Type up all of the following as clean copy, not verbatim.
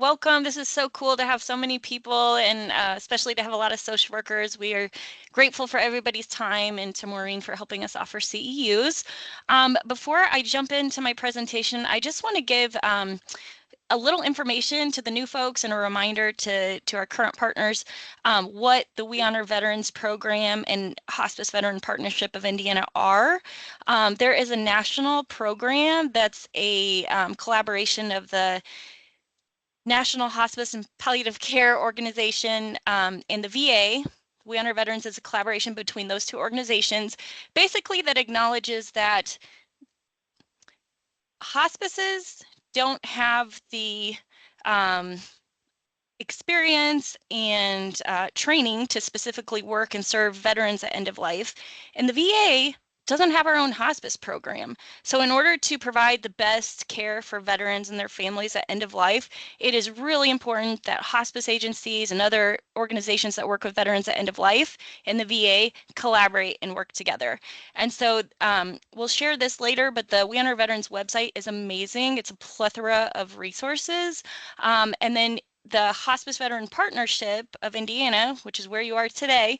welcome. This is so cool to have so many people and especially to have a lot of social workers. We are grateful for everybody's time and to Maureen for helping us offer CEUs. Before I jump into my presentation, I just want to give a little information to the new folks and a reminder to our current partners what the We Honor Veterans Program and Hospice Veteran Partnership of Indiana are. There is a national program that's a collaboration of the National Hospice and Palliative Care Organization and the VA. We Honor Veterans is a collaboration between those two organizations, basically that acknowledges that hospices don't have the experience and training to specifically work and serve veterans at end of life. And the VA doesn't have our own hospice program. So in order to provide the best care for veterans and their families at end of life, it is really important that hospice agencies and other organizations that work with veterans at end of life and the VA collaborate and work together. And so we'll share this later, but the We Honor Veterans website is amazing. It's a plethora of resources. And then the Hospice Veteran Partnership of Indiana, which is where you are today,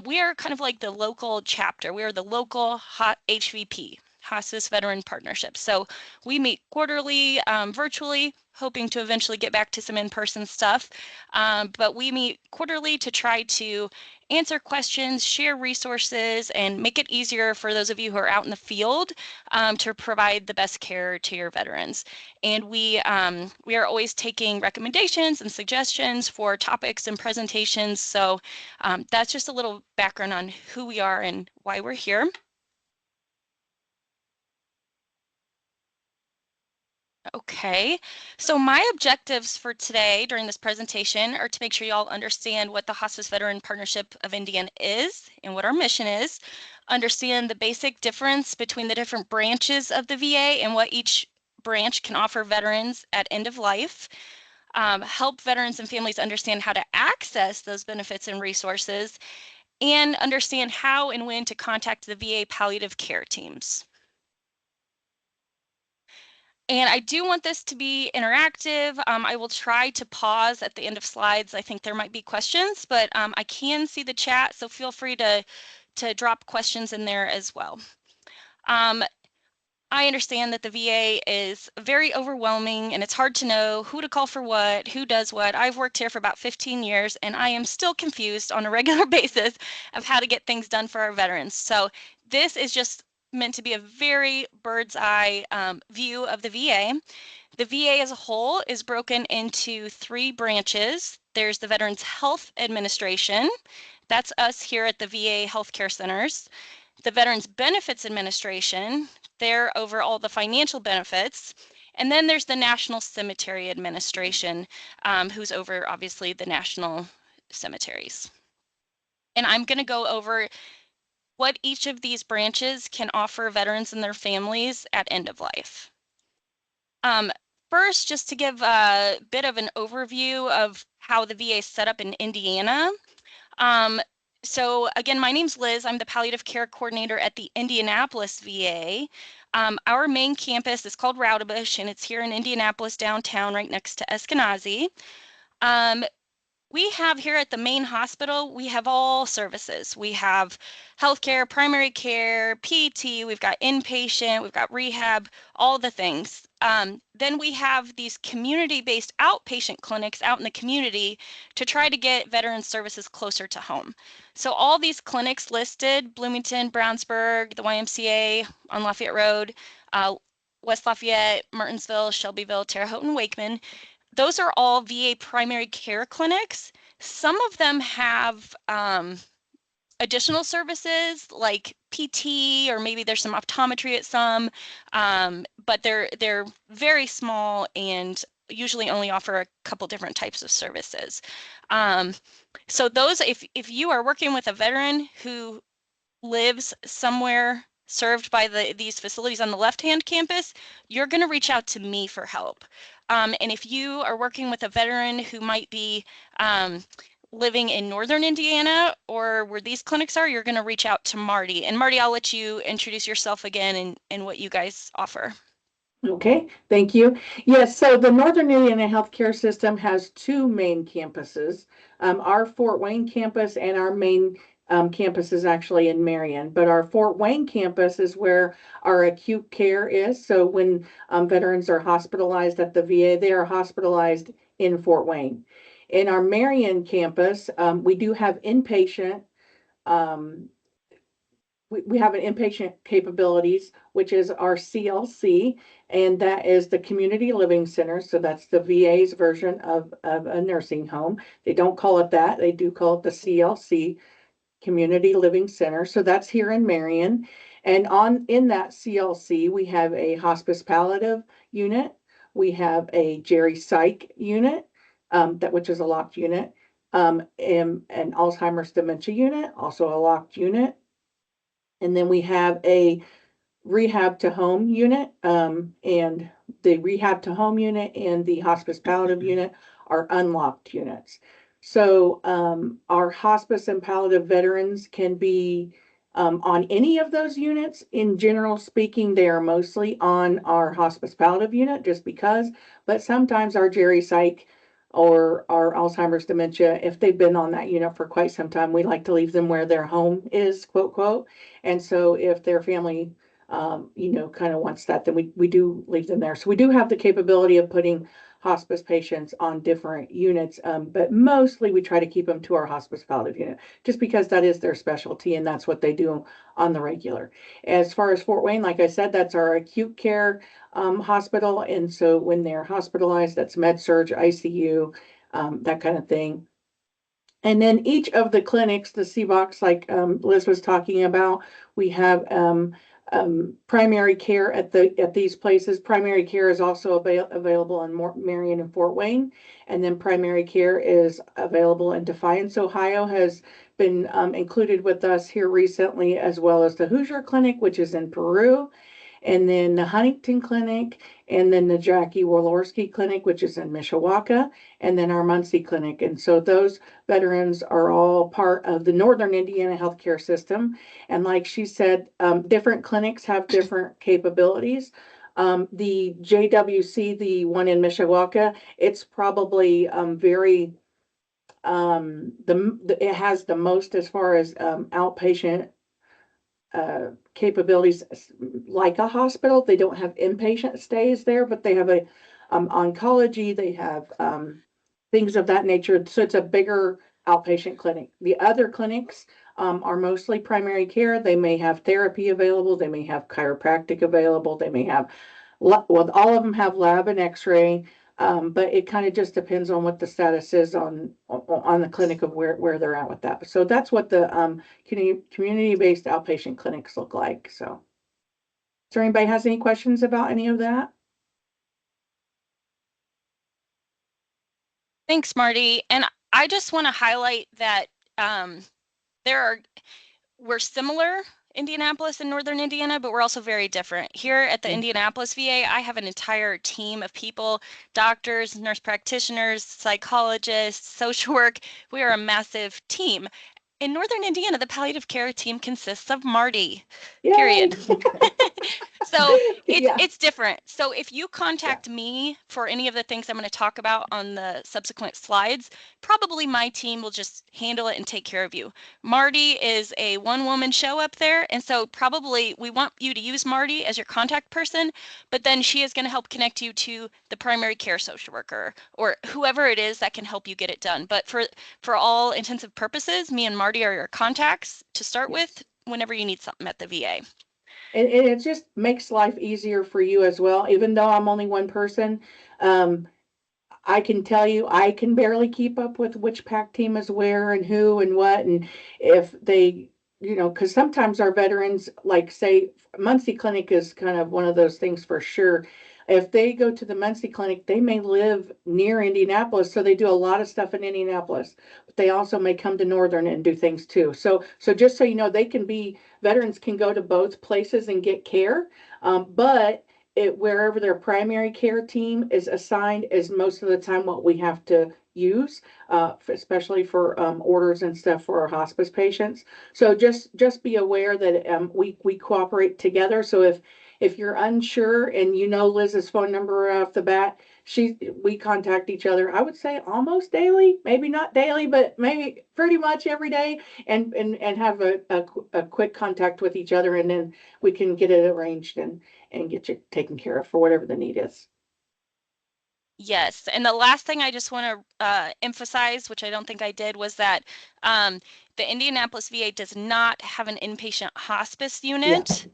we are kind of like the local chapter. We are the local HVP, Hospice Veteran Partnership. So we meet quarterly, virtually, hoping to eventually get back to some in-person stuff. But we meet quarterly to try to answer questions, share resources, and make it easier for those of you who are out in the field to provide the best care to your veterans. And we are always taking recommendations and suggestions for topics and presentations. So that's just a little background on who we are and why we're here. Okay, so my objectives for today during this presentation are to make sure you all understand what the Hospice Veteran Partnership of Indiana is and what our mission is, understand the basic difference between the different branches of the VA and what each branch can offer veterans at end of life, help veterans and families understand how to access those benefits and resources, and understand how and when to contact the VA palliative care teams. And I do want this to be interactive. I will try to pause at the end of slides. I think there might be questions, but I can see the chat, so feel free to drop questions in there as well. I understand that the VA is very overwhelming and it's hard to know who to call for what, who does what. I've worked here for about 15 years and I am still confused on a regular basis of how to get things done for our veterans. So this is just meant to be a very bird's eye view of the VA. The VA as a whole is broken into 3 branches. There's the Veterans Health Administration. That's us here at the VA healthcare centers. The Veterans Benefits Administration, they're over all the financial benefits. And then there's the National Cemetery Administration, who's over obviously the national cemeteries. And I'm going to go over what each of these branches can offer veterans and their families at end of life. First, just to give a bit of an overview of how the VA is set up in Indiana. So again, my name's Liz. I'm the palliative care coordinator at the Indianapolis VA. Our main campus is called Rowdebush, and it's here in Indianapolis downtown, right next to Eskenazi. We have here at the main hospital, we have all services. We have healthcare, primary care, PT, we've got inpatient, we've got rehab, all the things. Then we have these community-based outpatient clinics out in the community to try to get veteran services closer to home. So all these clinics listed, Bloomington, Brownsburg, the YMCA on Lafayette Road, West Lafayette, Martinsville, Shelbyville, Terre Haute, and Wakeman, those are all VA primary care clinics. Some of them have additional services like PT, or maybe there's some optometry at some, but they're very small and usually only offer a couple different types of services. So those, if you are working with a veteran who lives somewhere served by these facilities on the left-hand campus, you're going to reach out to me for help. And if you are working with a veteran who might be living in northern Indiana or where these clinics are, you're going to reach out to Marty. And Marty, I'll let you introduce yourself again and what you guys offer. Okay, thank you. Yes, so the Northern Indiana Healthcare System has two main campuses. Our Fort Wayne campus and our main campus is actually in Marion, but our Fort Wayne campus is where our acute care is. So when veterans are hospitalized at the VA, they are hospitalized in Fort Wayne. In our Marion campus, we do have inpatient um, we have an inpatient capabilities, which is our CLC, and that is the Community Living Center. So that's the VA's version of a nursing home. They don't call it that. They do call it the CLC, Community Living Center. So that's here in Marion. And on in that CLC, we have a hospice palliative unit. We have a Jerry Psych unit, that which is a locked unit, and an Alzheimer's dementia unit, also a locked unit. And then we have a rehab to home unit, and the rehab to home unit and the hospice palliative unit are unlocked units. So our hospice and palliative veterans can be on any of those units. In general speaking, they are mostly on our hospice palliative unit just because, but sometimes our Jerry Psych or our Alzheimer's dementia, if they've been on that unit for quite some time, we like to leave them where their home is, quote, quote. And so if their family kind of wants that, then we do leave them there. So we do have the capability of putting hospice patients on different units, but mostly we try to keep them to our hospice palliative unit just because that is their specialty and that's what they do on the regular. As far as Fort Wayne, like I said, that's our acute care hospital. And so when they're hospitalized, that's med surg, ICU, that kind of thing. And then each of the clinics, the CBOCs, like Liz was talking about, we have primary care at these places. Primary care is also available in Marion and Fort Wayne, and then primary care is available in Defiance, Ohio. Has been included with us here recently, as well as the Hoosier Clinic, which is in Peru, and then the Huntington Clinic, and then the Jackie Walorski Clinic, which is in Mishawaka, and then our Muncie Clinic. And so those veterans are all part of the Northern Indiana healthcare system. And like she said, different clinics have different capabilities. The JWC, the one in Mishawaka, it's probably it has the most as far as outpatient capabilities like a hospital. They don't have inpatient stays there, but they have a oncology. They have things of that nature. So it's a bigger outpatient clinic. The other clinics are mostly primary care. They may have therapy available. They may have chiropractic available. They may have, well, all of them have lab and X-ray. But it kind of just depends on what the status is on the clinic of where they're at with that. So that's what the community-based outpatient clinics look like. So, is there anybody has any questions about any of that? Thanks, Marty. And I just want to highlight that um, there are we're similar, Indianapolis and Northern Indiana, but we're also very different. Here at the Indianapolis VA, I have an entire team of people, doctors, nurse practitioners, psychologists, social work. We are a massive team. In Northern Indiana, the palliative care team consists of Marty, Yay! period. So Yeah, it's different. So if you yeah, contact me for any of the things I'm going to talk about on the subsequent slides, probably my team will just handle it and take care of you. Marty is a one-woman show up there, and so probably we want you to use Marty as your contact person, but then she is going to help connect you to the primary care social worker or whoever it is that can help you get it done. But for all intensive purposes, me and Marty are your contacts to start yes. with whenever you need something at the VA. And it just makes life easier for you as well. Even though I'm only one person, um, I can tell you I can barely keep up with which pack team is where and who and what. And if they, because sometimes our veterans, like say, Muncie Clinic is kind of one of those things for sure. If they go to the Muncie Clinic, they may live near Indianapolis, so they do a lot of stuff in Indianapolis. But they also may come to Northern and do things too. So just so you know, they can be veterans can go to both places and get care, but wherever their primary care team is assigned is most of the time what we have to use, especially for orders and stuff for our hospice patients. So just be aware that we cooperate together. So if you're unsure and you know Liz's phone number off the bat, we contact each other, I would say almost daily, maybe not daily, but maybe pretty much every day, and have a quick contact with each other, and then we can get it arranged and get you taken care of for whatever the need is. Yes, and the last thing I just want to emphasize, which I don't think I did, was that um, the Indianapolis VA does not have an inpatient hospice Yeah, unit.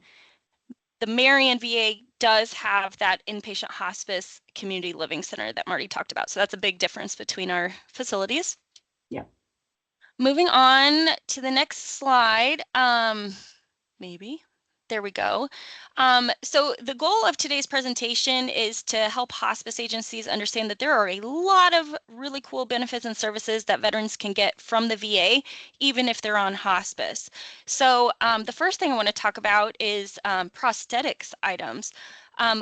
The Marion VA does have that inpatient hospice community living center that Marty talked about. So that's a big difference between our facilities. yeah. Moving on to the next slide. Maybe. There we go. So the goal of today's presentation is to help hospice agencies understand that there are a lot of really cool benefits and services that veterans can get from the VA, even if they're on hospice. So the first thing I want to talk about is prosthetics items.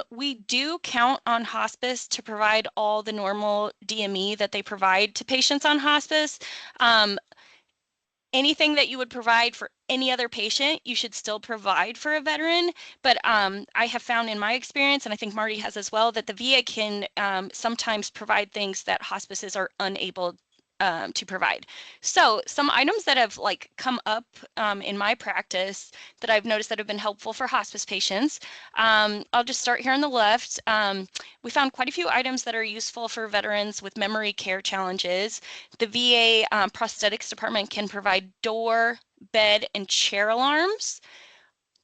We do count on hospice to provide all the normal DME that they provide to patients on hospice. Um, Anything that you would provide for any other patient, you should still provide for a veteran. But I have found in my experience, and I think Marty has as well, that the VA can sometimes provide things that hospices are unable to provide. So some items that have like come up in my practice that I've noticed that have been helpful for hospice patients. I'll just start here on the left. We found quite a few items that are useful for veterans with memory care challenges. The VA prosthetics department can provide door, bed, and chair alarms.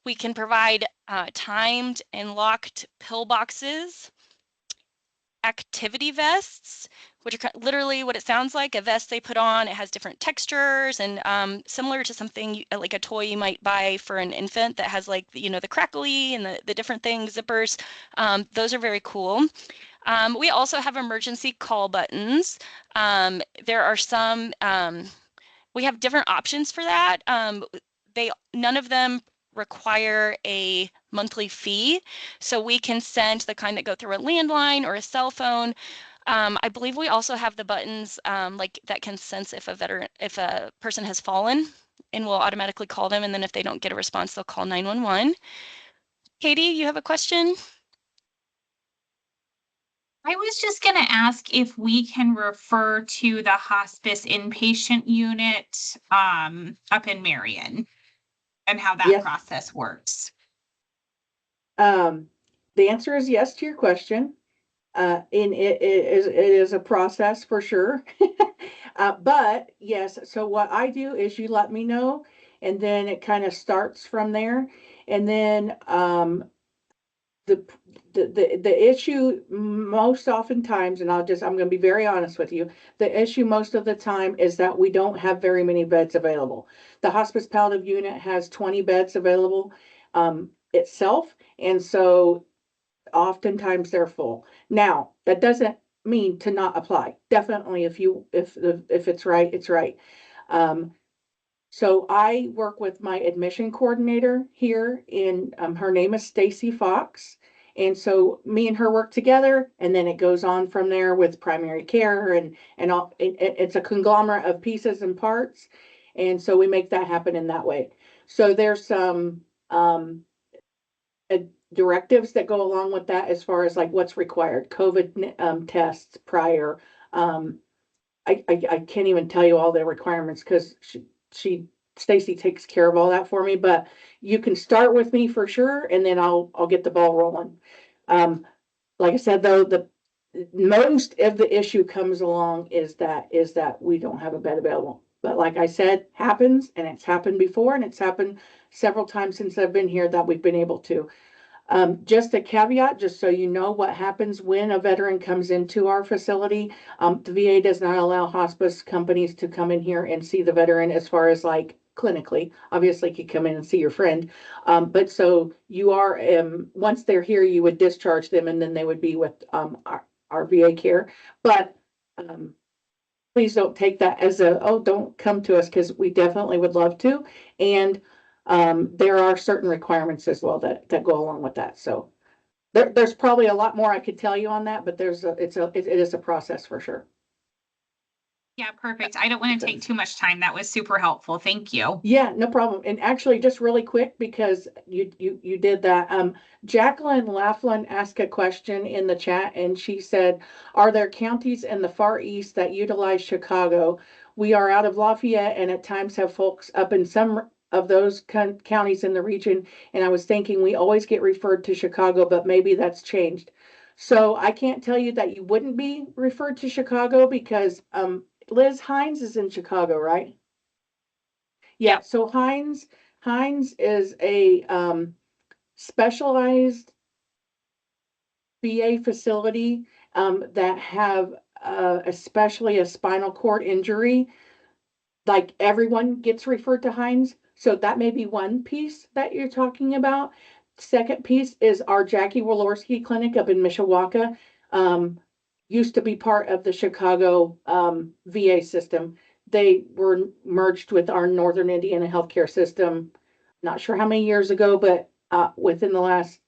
We can provide timed and locked pill boxes, activity vests, which are literally what it sounds like, a vest they put on. It has different textures and similar to something like a toy you might buy for an infant that has like, you know, the crackly and the different things, zippers. Those are very cool. We also have emergency call buttons. There are some, we have different options for that. None of them require a monthly fee. So we can send the kind that go through a landline or a cell phone. I believe we also have the buttons like that can sense if if a person has fallen, and will automatically call them. And then if they don't get a response, they'll call 911. Katie, you have a question? I was just going to ask if we can refer to the hospice inpatient unit up in Marion and how that Yes. process works. Um, the answer is yes to your question. And it is a process for sure. But yes, so what I do is you let me know, and then it kind of starts from there. And then the the issue most oftentimes, and I'm going to be very honest with you, the issue most of the time is that we don't have very many beds available. The hospice palliative unit has 20 beds available itself, and so oftentimes they're full. Now, that doesn't mean to not apply. Definitely, if it's right, it's right. Um, so I work with my admission coordinator here in her name is Stacy Fox. And so me and her work together, and then it goes on from there with primary care and all. It's a conglomerate of pieces and parts, and so we make that happen in that way. So there's some uh, directives that go along with that as far as like what's required, COVID tests prior. Um, I can't even tell you all the requirements because she Stacy takes care of all that for me. But you can start with me for sure, and then I'll get the ball rolling. Like I said, though, the most of the issue comes along is that we don't have a bed available. But like I said, happens, and it's happened before, and it's happened several times since I've been here that we've been able to. Just a caveat, just so you know what happens when a veteran comes into our facility. The VA does not allow hospice companies to come in here and see the veteran as far as like clinically. Obviously, you could come in and see your friend. But so you are, once they're here, you would discharge them and then they would be with our VA care. But please don't take that as oh, don't come to us, because we definitely would love to. And there are certain requirements as well that go along with that. So there's probably a lot more I could tell you on that, but it is a process for sure. Yeah, perfect. I don't want to take too much time. That was super helpful. Thank you. Yeah, no problem. And actually, just really quick, because you did that. Jacqueline Laughlin asked a question in the chat, and she said, "Are there counties in the Far East that utilize Chicago? We are out of Lafayette, and at times have folks up in some of those counties in the region. And I was thinking we always get referred to Chicago, but maybe that's changed. So I can't tell you that you wouldn't be referred to Chicago because Liz Hines is in Chicago, right?" Yeah, Yep. so Hines is a specialized VA facility that have especially a spinal cord injury. Like everyone gets referred to Hines. So that may be one piece that you're talking about. Second piece is our Jackie Walorski Clinic up in Mishawaka. Um, Used to be part of the Chicago VA system. They were merged with our Northern Indiana healthcare system. Not sure how many years ago, but within the last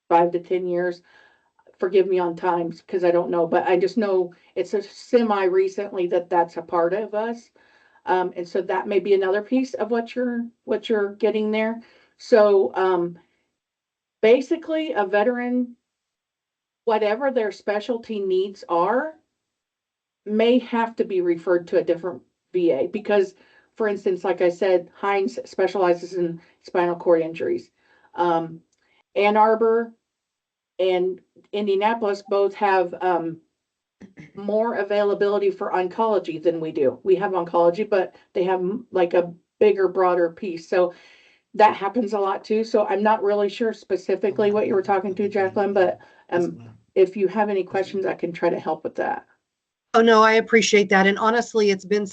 5 to 10 years. Forgive me on times because I don't know, but I just know it's a semi recently that that's a part of us. And so that may be another piece of what you're getting there. So basically, a veteran, whatever their specialty needs are, may have to be referred to a different VA because, for instance, like I said, Hines specializes in spinal cord injuries. Um, Ann Arbor and Indianapolis both have more availability for oncology than we do. We have oncology, but they have like a bigger, broader piece. So that happens a lot too. So I'm not really sure specifically what you were talking to, Jacqueline, but if you have any questions, I can try to help with that. Oh, no, I appreciate that. And honestly, it's been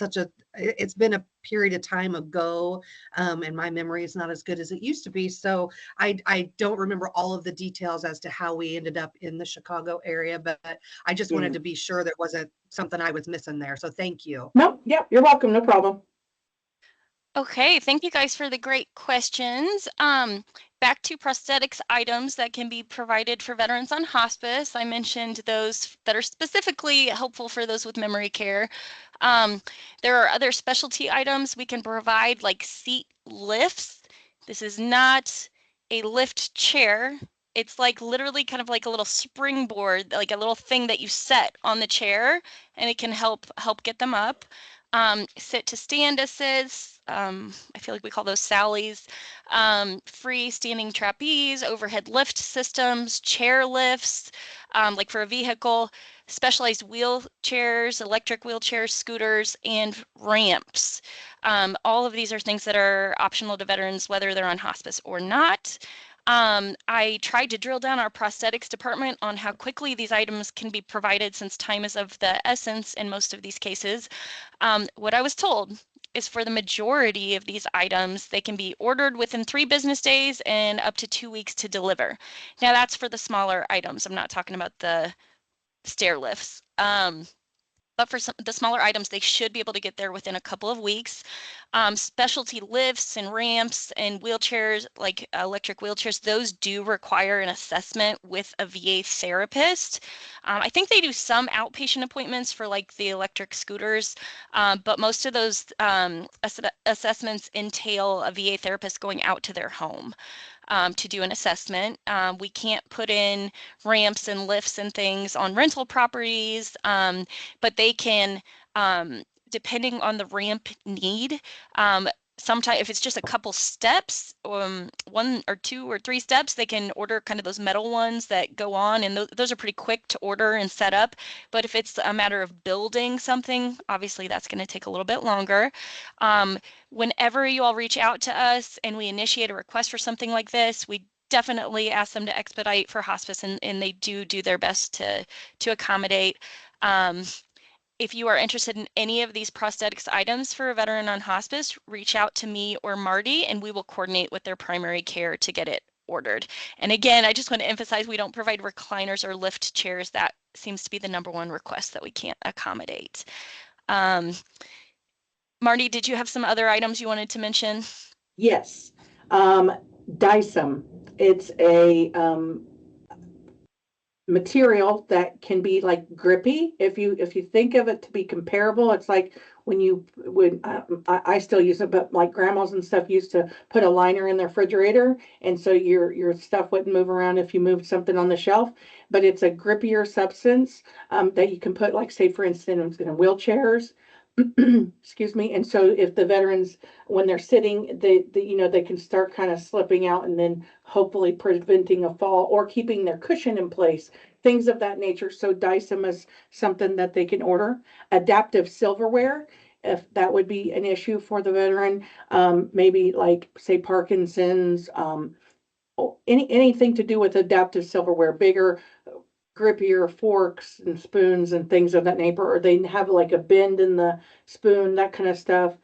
a period of time ago, and my memory is not as good as it used to be. So I don't remember all of the details as to how we ended up in the Chicago area, but I just wanted to be sure there wasn't something I was missing there. So thank you. No, yeah, you're welcome. No problem. Okay, thank you guys for the great questions. Back to prosthetics items that can be provided for veterans on hospice. I mentioned those that are specifically helpful for those with memory care. There are other specialty items we can provide, like seat lifts. This is not a lift chair. It's like literally kind of like a little springboard, like a little thing that you set on the chair, and it can help get them up. Sit to stand assist. I feel like we call those Sallies. Freestanding trapeze, overhead lift systems, chair lifts, like for a vehicle, specialized wheelchairs, electric wheelchairs, scooters, and ramps. All of these are things that are optional to veterans, whether they're on hospice or not. I tried to drill down our prosthetics department on how quickly these items can be provided since time is of the essence in most of these cases. What I was told is for the majority of these items, they can be ordered within 3 business days and up to 2 weeks to deliver. Now that's for the smaller items. I'm not talking about the stair lifts. But for the smaller items, they should be able to get there within a couple of weeks. Specialty lifts and ramps and wheelchairs, like electric wheelchairs, those do require an assessment with a VA therapist. I think they do some outpatient appointments for like the electric scooters, but most of those assessments entail a VA therapist going out to their home. To do an assessment. We can't put in ramps and lifts and things on rental properties, but they can, depending on the ramp need, sometimes if it's just a couple steps, 1 or 2 or 3 steps, they can order kind of those metal ones that go on, and those are pretty quick to order and set up. But if it's a matter of building something, obviously that's going to take a little bit longer. Whenever you all reach out to us and we initiate a request for something like this, we definitely ask them to expedite for hospice, and they do their best to accommodate. If you are interested in any of these prosthetics items for a veteran on hospice, reach out to me or Marty, and we will coordinate with their primary care to get it ordered. And again, I just want to emphasize we don't provide recliners or lift chairs. That seems to be the #1 request that we can't accommodate. Marty, did you have some other items you wanted to mention? Yes. DICEM. It's a material that can be like grippy. If you think of it to be comparable, it's like when you would I still use it, but like grandmas and stuff used to put a liner in their refrigerator, and so your stuff wouldn't move around if you moved something on the shelf. But it's a grippier substance that you can put, like, say, for instance, in wheelchairs. Excuse me. And so if the veterans, when they're sitting, they can start kind of slipping out, and then hopefully preventing a fall or keeping their cushion in place, things of that nature. So DICEM is something that they can order. Adaptive silverware, if that would be an issue for the veteran, maybe like, say, Parkinson's, anything to do with adaptive silverware, bigger, grippier forks and spoons and things of that nature, or they have like a bend in the spoon, that kind of stuff.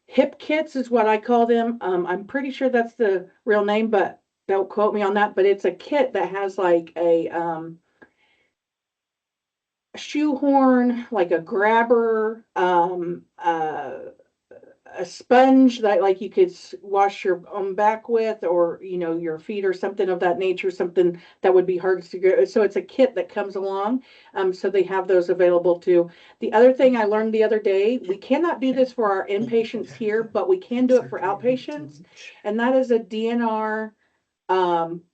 Hip kits is what I call them. I'm pretty sure that's the real name, but don't quote me on that. But it's a kit that has like a shoehorn, like a grabber, a sponge that, like, you could wash your own back with, or your feet, or something of that nature, something that would be hard to get. So it's a kit that comes along. So they have those available too. The other thing I learned the other day, we cannot do this for our inpatients here, but we can do it for outpatients, and that is a DNR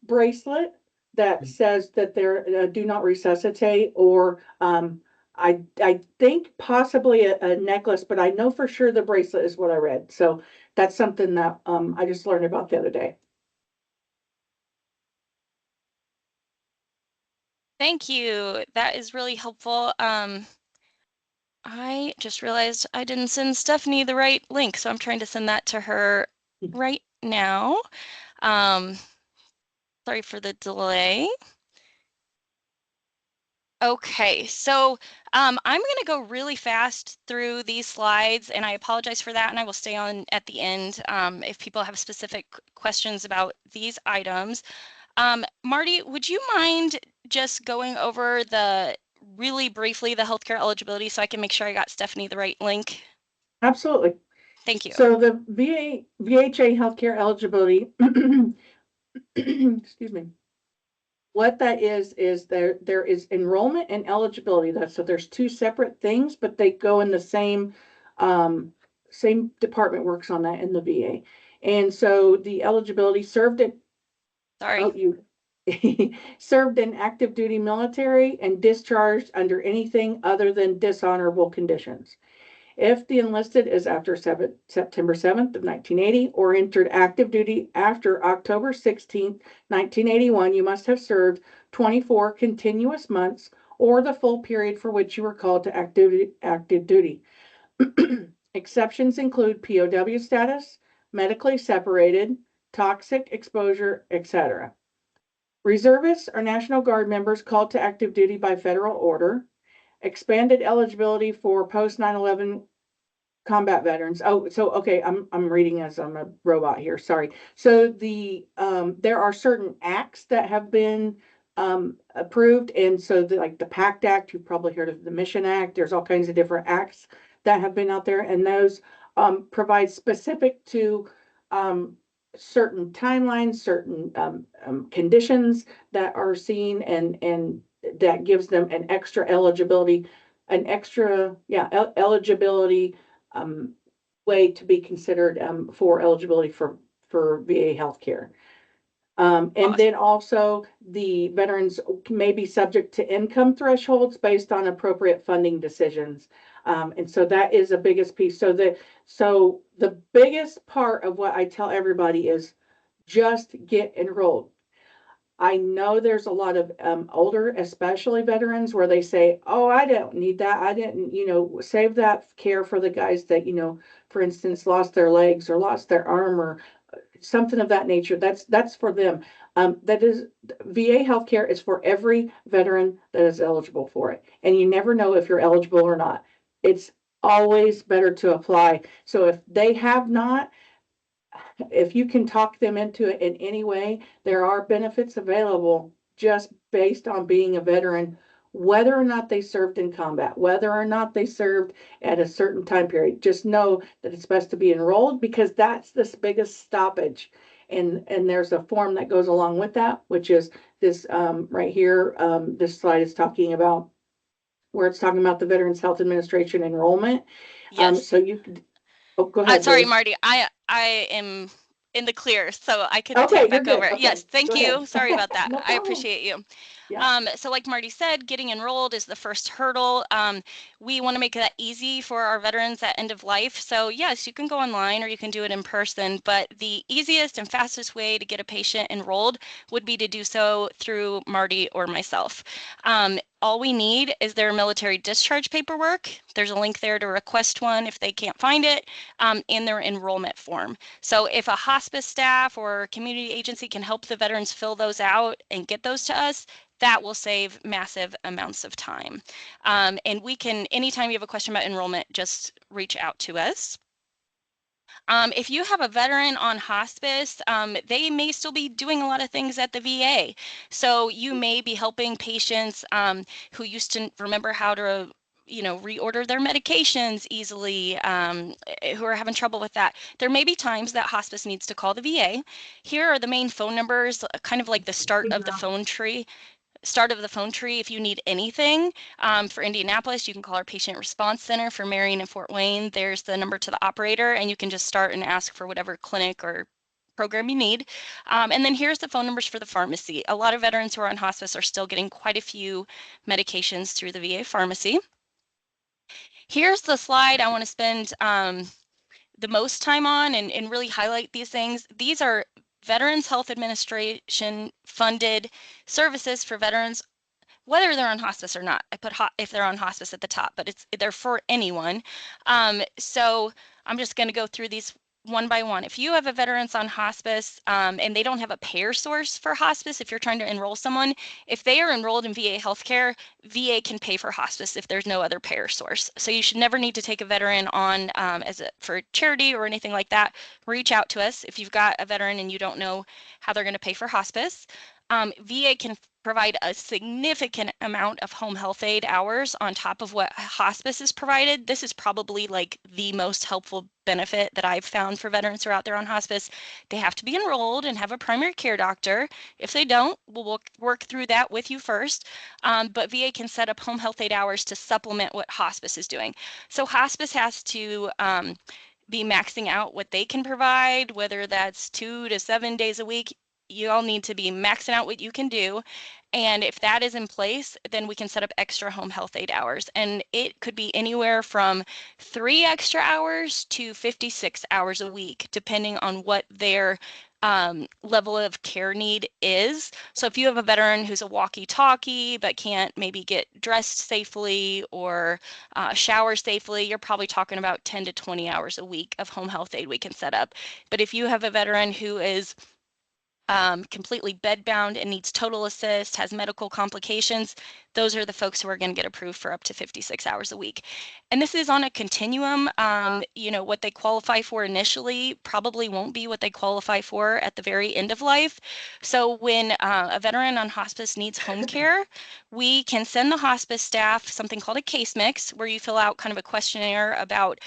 bracelet that says that they're do not resuscitate, or I think possibly a necklace, but I know for sure the bracelet is what I read. So that's something that I just learned about the other day. Thank you. That is really helpful. I just realized I didn't send Stephanie the right link, so I'm trying to send that to her right now. Sorry for the delay. Okay, so I'm going to go really fast through these slides, and I apologize for that, and I will stay on at the end if people have specific questions about these items. Marty, would you mind just going over really briefly the healthcare eligibility, so I can make sure I got Stephanie the right link? Absolutely. Thank you. So the VHA healthcare eligibility, excuse me. What that is there is enrollment and eligibility. So there's two separate things, but they go in the same department works on that in the VA. And so the eligibility Sorry. you served in active duty military and discharged under anything other than dishonorable conditions. If the enlisted is after September 7th of 1980 or entered active duty after October 16th, 1981, you must have served 24 continuous months or the full period for which you were called to active duty. Exceptions include POW status, medically separated, toxic exposure, etc. Reservists are National Guard members called to active duty by federal order. Expanded eligibility for post 9/11 combat veterans. Oh, so okay, I'm reading as I'm a robot here. Sorry. So there are certain acts that have been approved, and so like the PACT Act, you've probably heard of the Mission Act. There's all kinds of different acts that have been out there, and those provide specific to certain timelines, certain conditions that are seen, and that gives them an extra eligibility, eligibility way to be considered for eligibility for VA healthcare. And then also the veterans may be subject to income thresholds based on appropriate funding decisions. And so that is the biggest piece. So the biggest part of what I tell everybody is just get enrolled. I know there's a lot of older, especially veterans, where they say, oh, I don't need that. I didn't, save that care for the guys that, for instance, lost their legs or lost their arm or something of that nature. That's for them. That is, VA healthcare is for every veteran that is eligible for it. And you never know if you're eligible or not. It's always better to apply. So if they have not, if you can talk them into it in any way, there are benefits available just based on being a veteran, whether or not they served in combat, whether or not they served at a certain time period. Just know that it's best to be enrolled, because that's the biggest stoppage. And there's a form that goes along with that, which is this right here, this slide is talking about where it's talking about the Veterans Health Administration enrollment. Yes. So you could, oh, go ahead, Sorry, Liz. Marty. I am in the clear, so I could Okay, take you're back good. over. Okay, Yes, thank go ahead. you. Sorry about that. No I problem. appreciate you. Yeah. So like Marty said, getting enrolled is the first hurdle. We want to make that easy for our veterans at end of life. So yes, you can go online or you can do it in person, but the easiest and fastest way to get a patient enrolled would be to do so through Marty or myself. All we need is their military discharge paperwork. There's a link there to request one if they can't find it, in their enrollment form. So if a hospice staff or community agency can help the veterans fill those out and get those to us, that will save massive amounts of time. And we can, anytime you have a question about enrollment, just reach out to us. If you have a veteran on hospice, they may still be doing a lot of things at the VA. So you may be helping patients who used to remember how to reorder their medications easily, who are having trouble with that. There may be times that hospice needs to call the VA. Here are the main phone numbers, kind of like the start of the phone tree. If you need anything. For Indianapolis, you can call our Patient Response Center. For Marion and Fort Wayne, there's the number to the operator, and you can just start and ask for whatever clinic or program you need. And then here's the phone numbers for the pharmacy. A lot of veterans who are on hospice are still getting quite a few medications through the VA pharmacy. Here's the slide I want to spend the most time on and really highlight these things. These are Veterans Health Administration funded services for veterans, whether they're on hospice or not. I put if they're on hospice at the top, but they're for anyone. So I'm just going to go through these one by one. If you have a veterans on hospice and they don't have a payer source for hospice, if you're trying to enroll someone, if they are enrolled in VA healthcare, VA can pay for hospice if there's no other payer source. So you should never need to take a veteran on for charity or anything like that. Reach out to us if you've got a veteran and you don't know how they're going to pay for hospice. VA can provide a significant amount of home health aid hours on top of what hospice is provided. This is probably like the most helpful benefit that I've found for veterans who are out there on hospice. They have to be enrolled and have a primary care doctor. If they don't, we'll work through that with you first. But VA can set up home health aid hours to supplement what hospice is doing. So hospice has to be maxing out what they can provide, whether that's 2 to 7 days a week. You all need to be maxing out what you can do. And if that is in place, then we can set up extra home health aid hours. And it could be anywhere from 3 extra hours to 56 hours a week, depending on what their level of care need is. So if you have a veteran who's a walkie-talkie but can't maybe get dressed safely or shower safely, you're probably talking about 10 to 20 hours a week of home health aid we can set up. But if you have a veteran who is completely bedbound and needs total assist, has medical complications, those are the folks who are going to get approved for up to 56 hours a week. And this is on a continuum. What they qualify for initially probably won't be what they qualify for at the very end of life. So when a veteran on hospice needs home care, we can send the hospice staff something called a case mix, where you fill out kind of a questionnaire about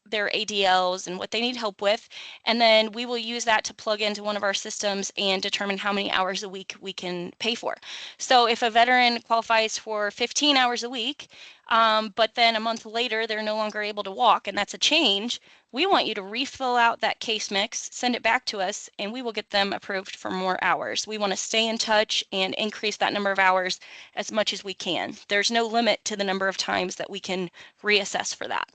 their ADLs and what they need help with. And then we will use that to plug into one of our systems and determine how many hours a week we can pay for. So if a veteran qualifies for 15 hours a week, but then a month later they're no longer able to walk, and that's a change, we want you to refill out that case mix, send it back to us, and we will get them approved for more hours. We want to stay in touch and increase that number of hours as much as we can. There's no limit to the number of times that we can reassess for that.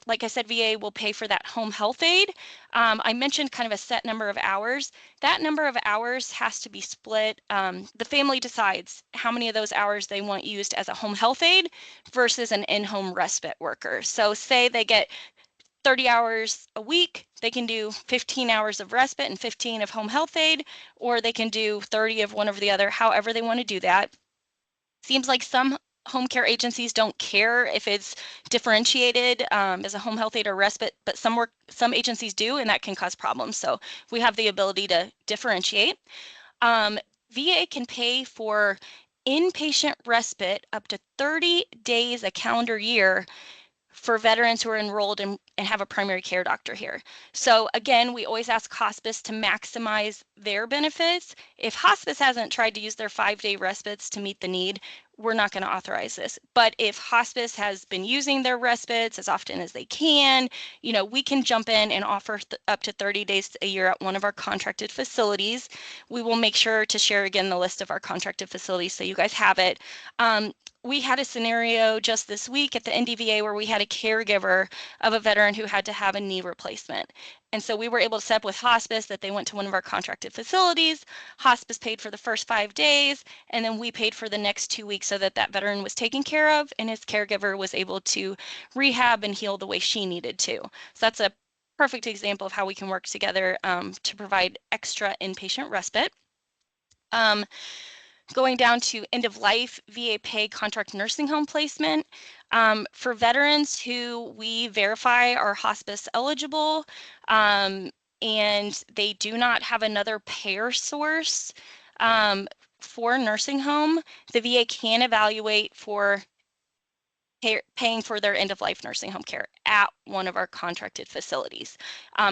Like I said, VA will pay for that home health aid. I mentioned kind of a set number of hours. That number of hours has to be split. The family decides how many of those hours they want used as a home health aid versus an in-home respite worker. So say they get 30 hours a week, they can do 15 hours of respite and 15 of home health aid, or they can do 30 of one or the other, however they want to do that. Seems like some home care agencies don't care if it's differentiated as a home health aid or respite, but some agencies do, and that can cause problems. So we have the ability to differentiate. VA can pay for inpatient respite up to 30 days a calendar year for veterans who are enrolled and have a primary care doctor here. So again, we always ask hospice to maximize their benefits. If hospice hasn't tried to use their 5-day respites to meet the need, we're not going to authorize this. But if hospice has been using their respites as often as they can, we can jump in and offer up to 30 days a year at one of our contracted facilities. We will make sure to share again the list of our contracted facilities so you guys have it. We had a scenario just this week at the NDVA where we had a caregiver of a veteran who had to have a knee replacement. And so we were able to set up with hospice that they went to one of our contracted facilities. Hospice paid for the first 5 days, and then we paid for the next 2 weeks so that that veteran was taken care of and his caregiver was able to rehab and heal the way she needed to. So that's a perfect example of how we can work together to provide extra inpatient respite. Going down to end of life VA pay contract nursing home placement. For veterans who we verify are hospice eligible and they do not have another payer source for nursing home, the VA can evaluate for paying for their end-of-life nursing home care at one of our contracted facilities.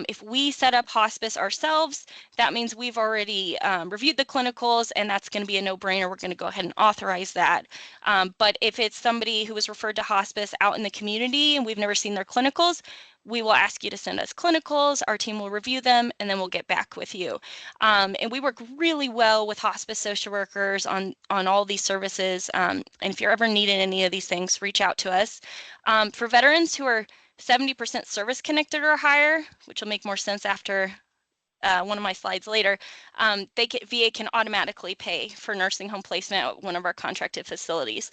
If we set up hospice ourselves, that means we've already reviewed the clinicals, and that's going to be a no-brainer. We're going to go ahead and authorize that. But if it's somebody who was referred to hospice out in the community and we've never seen their clinicals, we will ask you to send us clinicals. Our team will review them, and then we'll get back with you. And we work really well with hospice social workers on all these services. And if you're ever needing any of these things, reach out to us. For veterans who are 70% service connected or higher, which will make more sense after one of my slides later, VA can automatically pay for nursing home placement at one of our contracted facilities.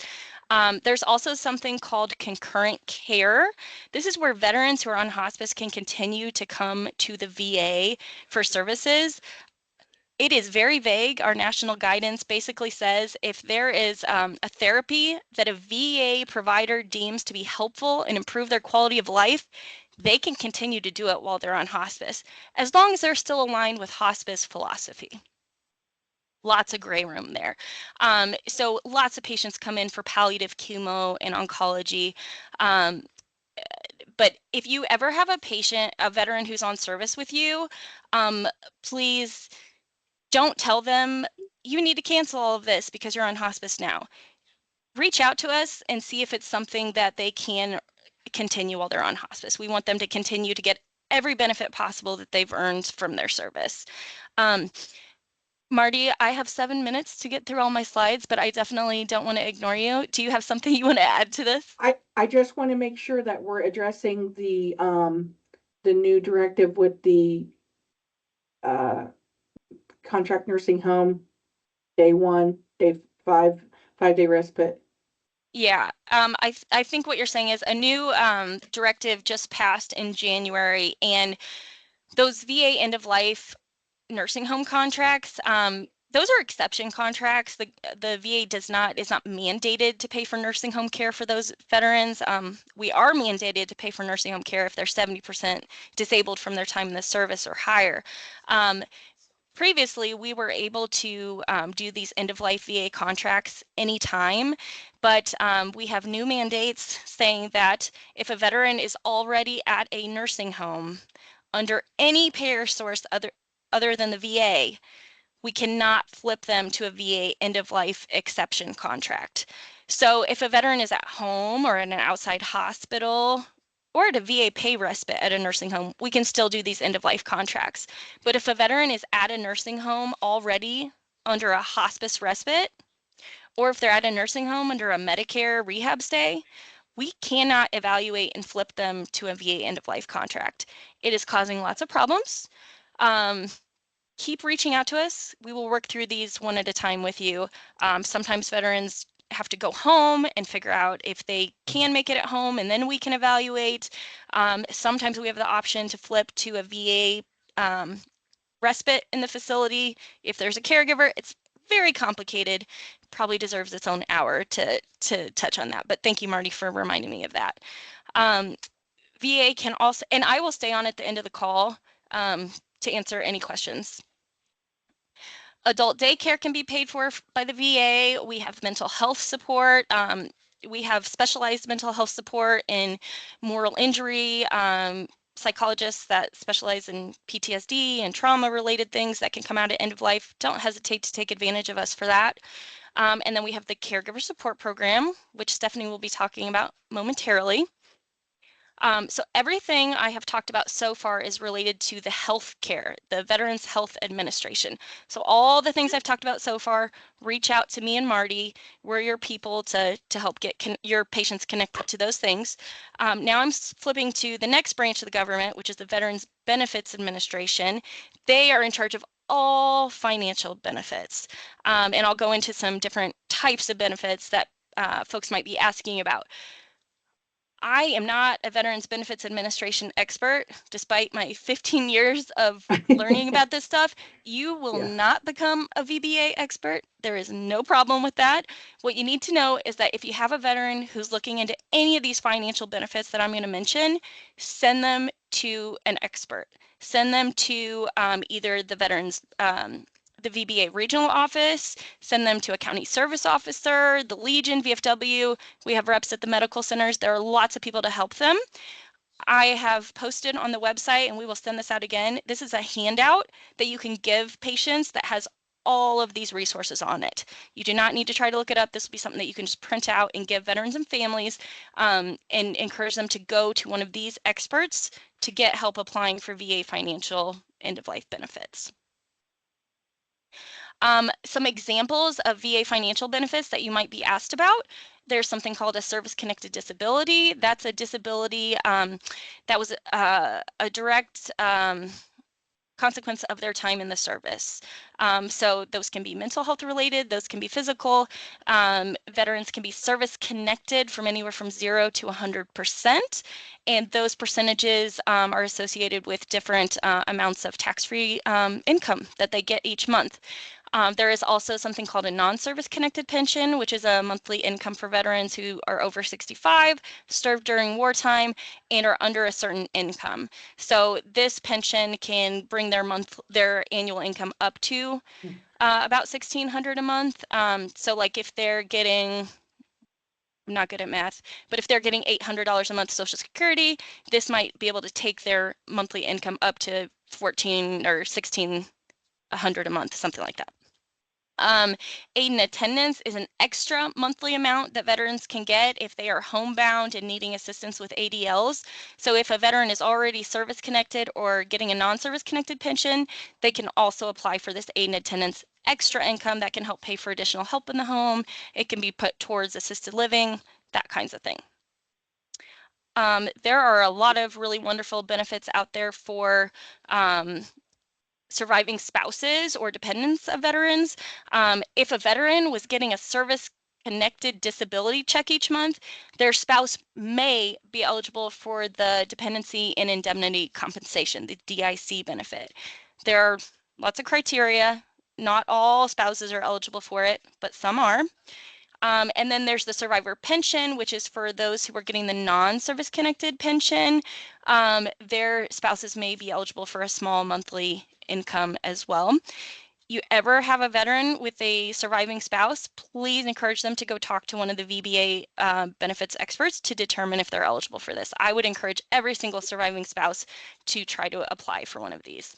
There's also something called concurrent care. This is where veterans who are on hospice can continue to come to the VA for services. It is very vague. Our national guidance basically says if there is a therapy that a VA provider deems to be helpful and improve their quality of life, they can continue to do it while they're on hospice, as long as they're still aligned with hospice philosophy. Lots of gray room there. So lots of patients come in for palliative chemo and oncology. But if you ever have a patient, a veteran who's on service with you, please don't tell them you need to cancel all of this because you're on hospice now. Reach out to us and see if it's something that they can continue while they're on hospice. We want them to continue to get every benefit possible that they've earned from their service. Marty, I have 7 minutes to get through all my slides, but I definitely don't want to ignore you. Do you have something you want to add to this? I just want to make sure that we're addressing the new directive with the contract nursing home, day 1, day 5, 5-day respite. Yeah, I think what you're saying is a new directive just passed in January, and those VA end of life nursing home contracts, those are exception contracts. The VA is not mandated to pay for nursing home care for those veterans. We are mandated to pay for nursing home care if they're 70% disabled from their time in the service or higher. Previously, we were able to do these end-of-life VA contracts anytime, but we have new mandates saying that if a veteran is already at a nursing home under any payer source other than the VA, we cannot flip them to a VA end-of-life exception contract. So if a veteran is at home or in an outside hospital or at a VA pay respite at a nursing home, we can still do these end-of-life contracts. But if a veteran is at a nursing home already under a hospice respite, or if they're at a nursing home under a Medicare rehab stay, we cannot evaluate and flip them to a VA end-of-life contract. It is causing lots of problems. Keep reaching out to us. We will work through these one at a time with you. Sometimes veterans have to go home and figure out if they can make it at home, and then we can evaluate. Sometimes we have the option to flip to a VA respite in the facility. If there's a caregiver, it's very complicated. Probably deserves its own hour to touch on that. But thank you, Marty, for reminding me of that. VA can also, and I will stay on at the end of the call to answer any questions. Adult daycare can be paid for by the VA. We have mental health support. We have specialized mental health support in moral injury, psychologists that specialize in PTSD and trauma-related things that can come out at end of life. Don't hesitate to take advantage of us for that. And then we have the Caregiver Support Program, which Stephanie will be talking about momentarily. So everything I have talked about so far is related to the health care, the Veterans Health Administration. So all the things I've talked about so far, reach out to me and Marty. We're your people to help get your patients connected to those things. Now I'm flipping to the next branch of the government, which is the Veterans Benefits Administration. They are in charge of all financial benefits. And I'll go into some different types of benefits that folks might be asking about. I am not a Veterans Benefits Administration expert, despite my 15 years of learning about this stuff. You will Yeah. not become a VBA expert. There is no problem with that. What you need to know is that if you have a veteran who's looking into any of these financial benefits that I'm going to mention, send them to an expert. Send them to either the Veterans the VBA regional office, send them to a county service officer, the Legion, VFW. We have reps at the medical centers. There are lots of people to help them. I have posted on the website, and we will send this out again. This is a handout that you can give patients that has all of these resources on it. You do not need to try to look it up. This will be something that you can just print out and give veterans and families and encourage them to go to one of these experts to get help applying for VA financial end-of-life benefits. Some examples of VA financial benefits that you might be asked about. There's something called a service-connected disability. That's a disability that was a direct consequence of their time in the service. So those can be mental health related, those can be physical. Veterans can be service connected from anywhere from 0 to 100%. And those percentages are associated with different amounts of tax-free income that they get each month. There is also something called a non-service connected pension, which is a monthly income for veterans who are over 65, served during wartime, and are under a certain income. So this pension can bring their annual income up to about $1,600 a month. So like if they're getting, I'm not good at math, but if they're getting $800 a month Social Security, this might be able to take their monthly income up to 14 or 1,600 a month, something like that. Aid and attendance is an extra monthly amount that veterans can get if they are homebound and needing assistance with ADLs. So if a veteran is already service connected or getting a non-service connected pension, they can also apply for this aid and attendance extra income that can help pay for additional help in the home. It can be put towards assisted living, that kinds of thing. There are a lot of really wonderful benefits out there for surviving spouses or dependents of veterans. If a veteran was getting a service-connected disability check each month, their spouse may be eligible for the dependency and indemnity compensation, the DIC benefit. There are lots of criteria. Not all spouses are eligible for it, but some are. And then there's the survivor pension, which is for those who are getting the non-service connected pension. Their spouses may be eligible for a small monthly income as well. You ever have a veteran with a surviving spouse, please encourage them to go talk to one of the VBA benefits experts to determine if they're eligible for this. I would encourage every single surviving spouse to try to apply for one of these.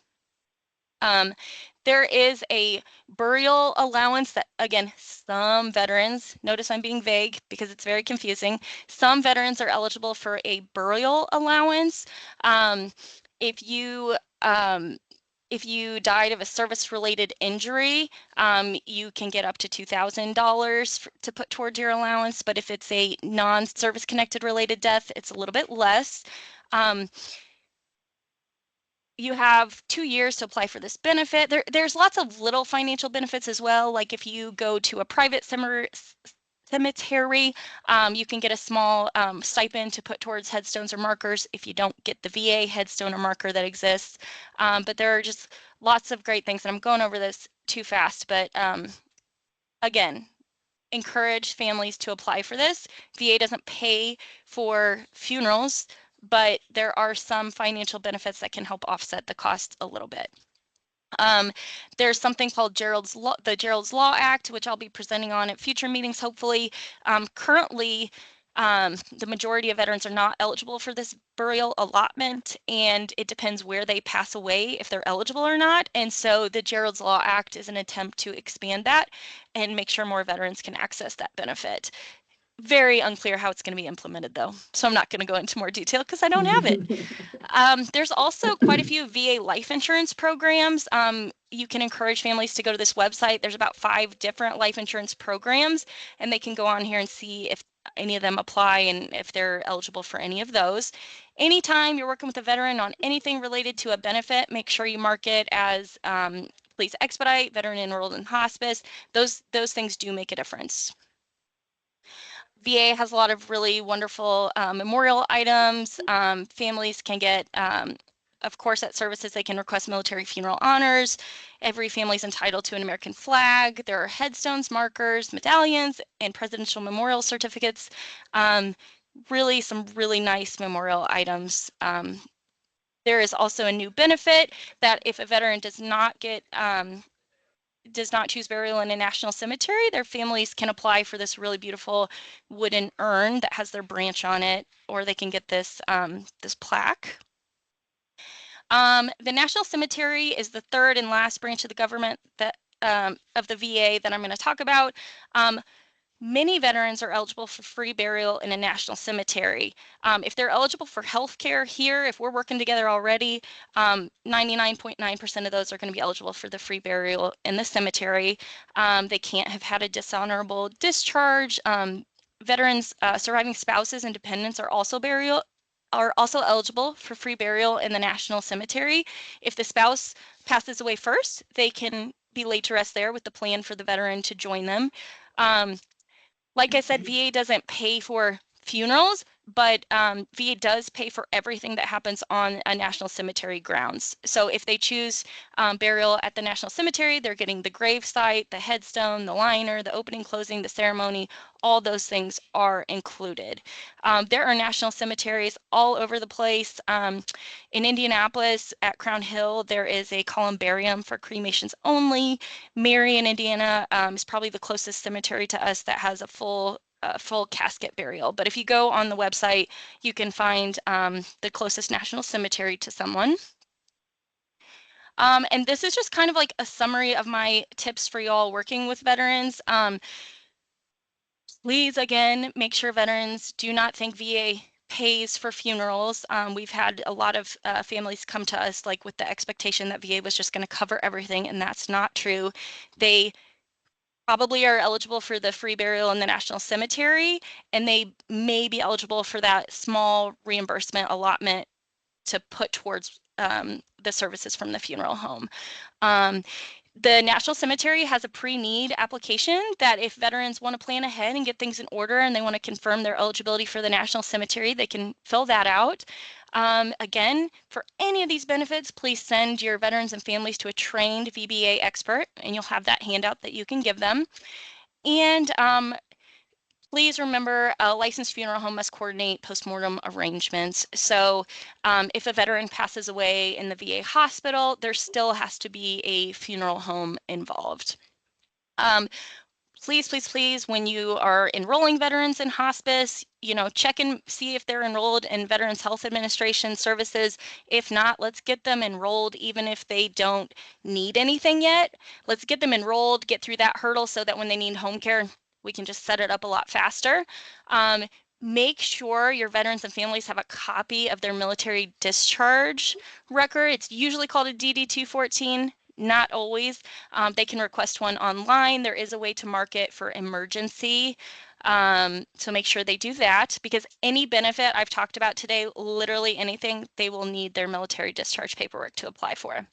There is a burial allowance that, again, some veterans, notice I'm being vague because it's very confusing. Some veterans are eligible for a burial allowance. If you died of a service-related injury, you can get up to $2,000 to put towards your allowance. But if it's a non-service connected related death, it's a little bit less. You have 2 years to apply for this benefit. There's lots of little financial benefits as well. Like if you go to a private cemetery, you can get a small stipend to put towards headstones or markers if you don't get the VA headstone or marker that exists. But there are just lots of great things, and I'm going over this too fast, but again, encourage families to apply for this. VA doesn't pay for funerals, but there are some financial benefits that can help offset the cost a little bit. There's something called the Gerald's Law Act, which I'll be presenting on at future meetings, hopefully. Currently, the majority of veterans are not eligible for this burial allotment, and it depends where they pass away if they're eligible or not. And so the Gerald's Law Act is an attempt to expand that and make sure more veterans can access that benefit. Very unclear how it's going to be implemented, though, so I'm not going to go into more detail because I don't have it. There's also quite a few VA life insurance programs. You can encourage families to go to this website. There's about 5 different life insurance programs, and they can go on here and see if any of them apply and if they're eligible for any of those. Anytime you're working with a veteran on anything related to a benefit, make sure you mark it as please expedite, veteran enrolled in hospice. Those things do make a difference. VA has a lot of really wonderful memorial items. Families can get, of course, at services, they can request military funeral honors. Every family is entitled to an American flag. There are headstones, markers, medallions, and presidential memorial certificates. Really, some really nice memorial items. There is also a new benefit that if a veteran does not choose burial in a national cemetery, their families can apply for this really beautiful wooden urn that has their branch on it, or they can get this this plaque. The National Cemetery is the third and last branch of the government that of the VA that I'm going to talk about. Many veterans are eligible for free burial in a national cemetery. If they're eligible for health care here, if we're working together already, 99.9% of those are going to be eligible for the free burial in the cemetery. They can't have had a dishonorable discharge. Veterans, surviving spouses and dependents are also eligible for free burial in the national cemetery. If the spouse passes away first, they can be laid to rest there with the plan for the veteran to join them. Like I said, VA doesn't pay for funerals, but VA does pay for everything that happens on a national cemetery grounds. So if they choose burial at the national cemetery, they're getting the grave site, the headstone, the liner, the opening, closing, the ceremony, all those things are included. There are national cemeteries all over the place. In Indianapolis at Crown Hill, there is a columbarium for cremations only. Marion, Indiana is probably the closest cemetery to us that has a full casket burial. But if you go on the website, you can find the closest national cemetery to someone. And this is just kind of like a summary of my tips for y'all working with veterans. Please, again, make sure veterans do not think VA pays for funerals. We've had a lot of families come to us like with the expectation that VA was just going to cover everything, and that's not true. They probably are eligible for the free burial in the national cemetery, and they may be eligible for that small reimbursement allotment to put towards the services from the funeral home. The National Cemetery has a pre-need application that if veterans want to plan ahead and get things in order and they want to confirm their eligibility for the National Cemetery, they can fill that out. Again, for any of these benefits, please send your veterans and families to a trained VBA expert, and you'll have that handout that you can give them. And please remember, a licensed funeral home must coordinate postmortem arrangements. So if a veteran passes away in the VA hospital, there still has to be a funeral home involved. Please, please, please, when you are enrolling veterans in hospice, check and see if they're enrolled in Veterans Health Administration services. If not, let's get them enrolled, even if they don't need anything yet. Let's get them enrolled, get through that hurdle so that when they need home care, we can just set it up a lot faster. Make sure your veterans and families have a copy of their military discharge record. It's usually called a DD-214. Not always. They can request one online. There is a way to mark it for emergency. So make sure they do that, because any benefit I've talked about today, literally anything, they will need their military discharge paperwork to apply for.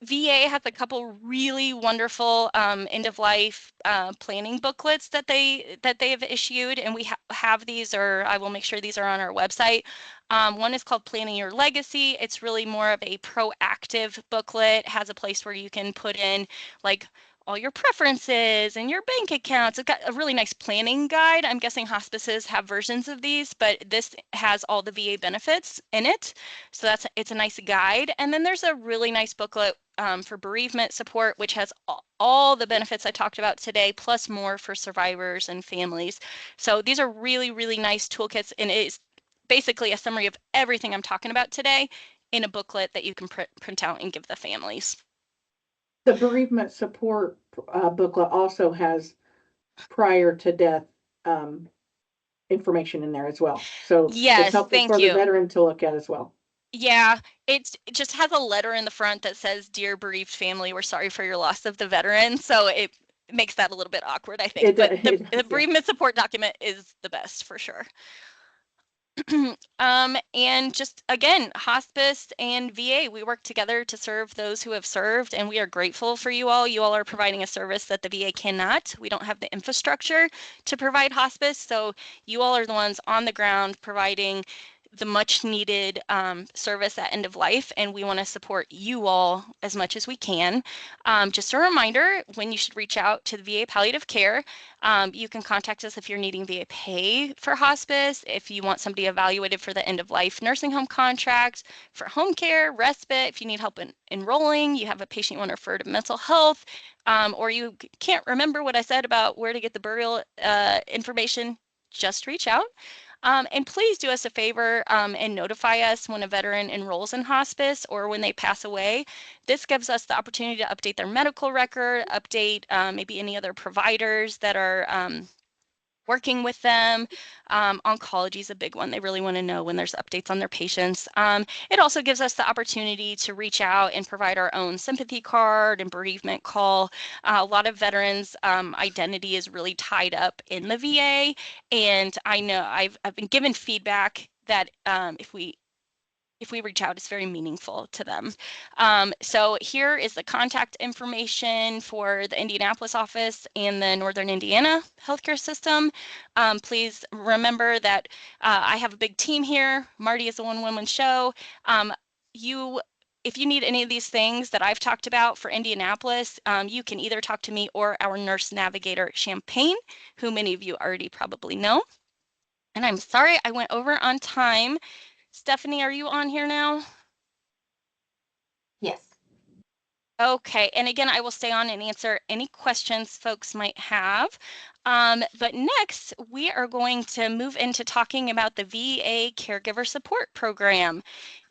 VA has a couple really wonderful end-of-life planning booklets that they have issued, and we have these, or I will make sure these are on our website. One is called Planning Your Legacy. It's really more of a proactive booklet. It has a place where you can put in like all your preferences and your bank accounts. It's got a really nice planning guide. I'm guessing hospices have versions of these, but this has all the VA benefits in it. So it's a nice guide. And then there's a really nice booklet for bereavement support, which has all the benefits I talked about today, plus more for survivors and families. So these are really, really nice toolkits, and it is basically a summary of everything I'm talking about today in a booklet that you can print out and give the families. The bereavement support booklet also has prior to death information in there as well. So it's Yes, helpful thank for the you. veteran to look at as well. Yeah, it just has a letter in the front that says, "Dear bereaved family, we're sorry for your loss of the veteran." So it makes that a little bit awkward, I think. But the Yeah. bereavement support document is the best for sure. And just again, hospice and VA, we work together to serve those who have served, and we are grateful for you all. You all are providing a service that the VA cannot. We don't have the infrastructure to provide hospice, so you all are the ones on the ground providing the much needed service at end of life, and we want to support you all as much as we can. Just a reminder, when you should reach out to the VA Palliative Care, you can contact us if you're needing VA pay for hospice, if you want somebody evaluated for the end of life nursing home contract, for home care, respite, if you need help in enrolling, you have a patient you want to refer to mental health, or you can't remember what I said about where to get the burial information, just reach out. And please do us a favor and notify us when a veteran enrolls in hospice or when they pass away. This gives us the opportunity to update their medical record, update maybe any other providers that are working with them. Oncology is a big one. They really want to know when there's updates on their patients. It also gives us the opportunity to reach out and provide our own sympathy card and bereavement call. A lot of veterans' identity is really tied up in the VA, and I know I've been given feedback that if we reach out, it's very meaningful to them. So here is the contact information for the Indianapolis office and the Northern Indiana healthcare system. Please remember that I have a big team here. Marty is a one-woman show. If you need any of these things that I've talked about for Indianapolis, you can either talk to me or our nurse navigator, Champagne, who many of you already probably know. And I'm sorry I went over on time. Stephanie, are you on here now? Yes. Okay, and again, I will stay on and answer any questions folks might have. But next, we are going to move into talking about the VA Caregiver Support Program.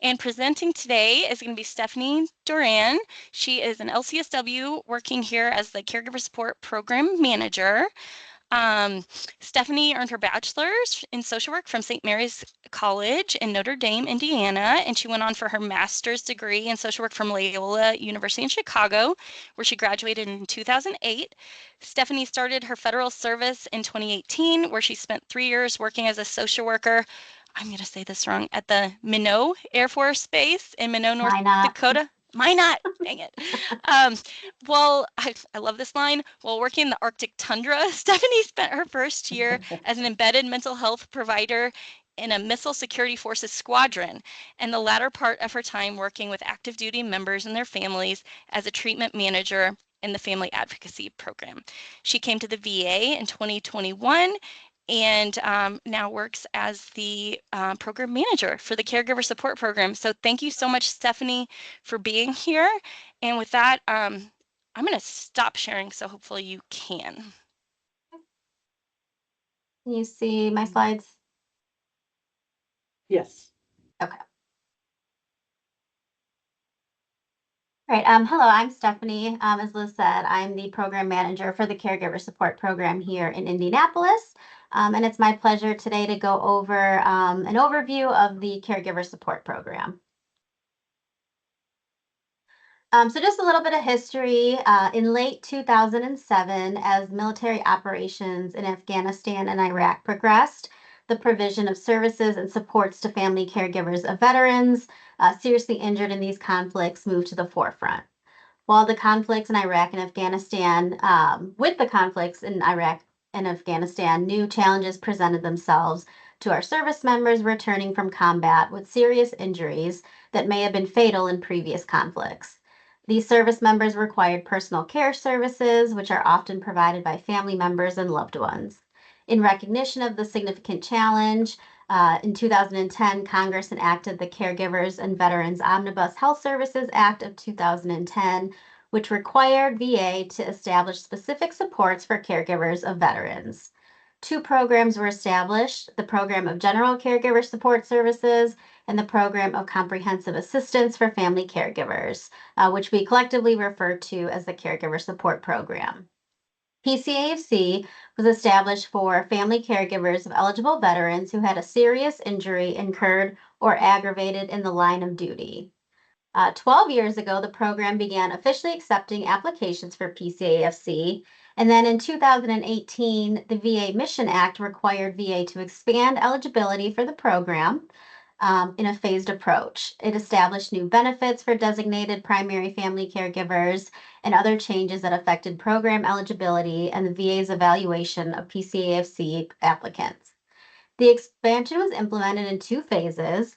And presenting today is going to be Stephanie Duran. She is an LCSW working here as the Caregiver Support Program Manager. Stephanie earned her bachelor's in social work from St. Mary's College in Notre Dame, Indiana, and she went on for her master's degree in social work from Loyola University in Chicago, where she graduated in 2008. Stephanie started her federal service in 2018, where she spent 3 years working as a social worker. I'm going to say this wrong, at the Minot Air Force Base in Minot, North Dakota. Minot, dang it. Well, I love this line. While working in the Arctic tundra, Stephanie spent her first year as an embedded mental health provider in a Missile Security Forces squadron, and the latter part of her time working with active duty members and their families as a treatment manager in the Family Advocacy Program. She came to the VA in 2021 and now works as the program manager for the Caregiver Support Program. So thank you so much, Stephanie, for being here. And with that, I'm going to stop sharing, so hopefully you can. Can you see my slides? Yes. Okay. All right. Hello, I'm Stephanie. As Liz said, I'm the program manager for the Caregiver Support Program here in Indianapolis. And it's my pleasure today to go over an overview of the Caregiver Support Program. So just a little bit of history. In late 2007, as military operations in Afghanistan and Iraq progressed, the provision of services and supports to family caregivers of veterans seriously injured in these conflicts moved to the forefront. While the conflicts in Iraq and Afghanistan, with the conflicts in Iraq and Afghanistan, new challenges presented themselves to our service members returning from combat with serious injuries that may have been fatal in previous conflicts. These service members required personal care services, which are often provided by family members and loved ones. In recognition of the significant challenge, in 2010, Congress enacted the Caregivers and Veterans Omnibus Health Services Act of 2010, which required VA to establish specific supports for caregivers of veterans. Two programs were established, the Program of General Caregiver Support Services and the Program of Comprehensive Assistance for Family Caregivers, which we collectively refer to as the Caregiver Support Program. PCAFC was established for family caregivers of eligible veterans who had a serious injury incurred or aggravated in the line of duty. 12 years ago, the program began officially accepting applications for PCAFC. And then in 2018, the VA Mission Act required VA to expand eligibility for the program in a phased approach. It established new benefits for designated primary family caregivers and other changes that affected program eligibility and the VA's evaluation of PCAFC applicants. The expansion was implemented in two phases.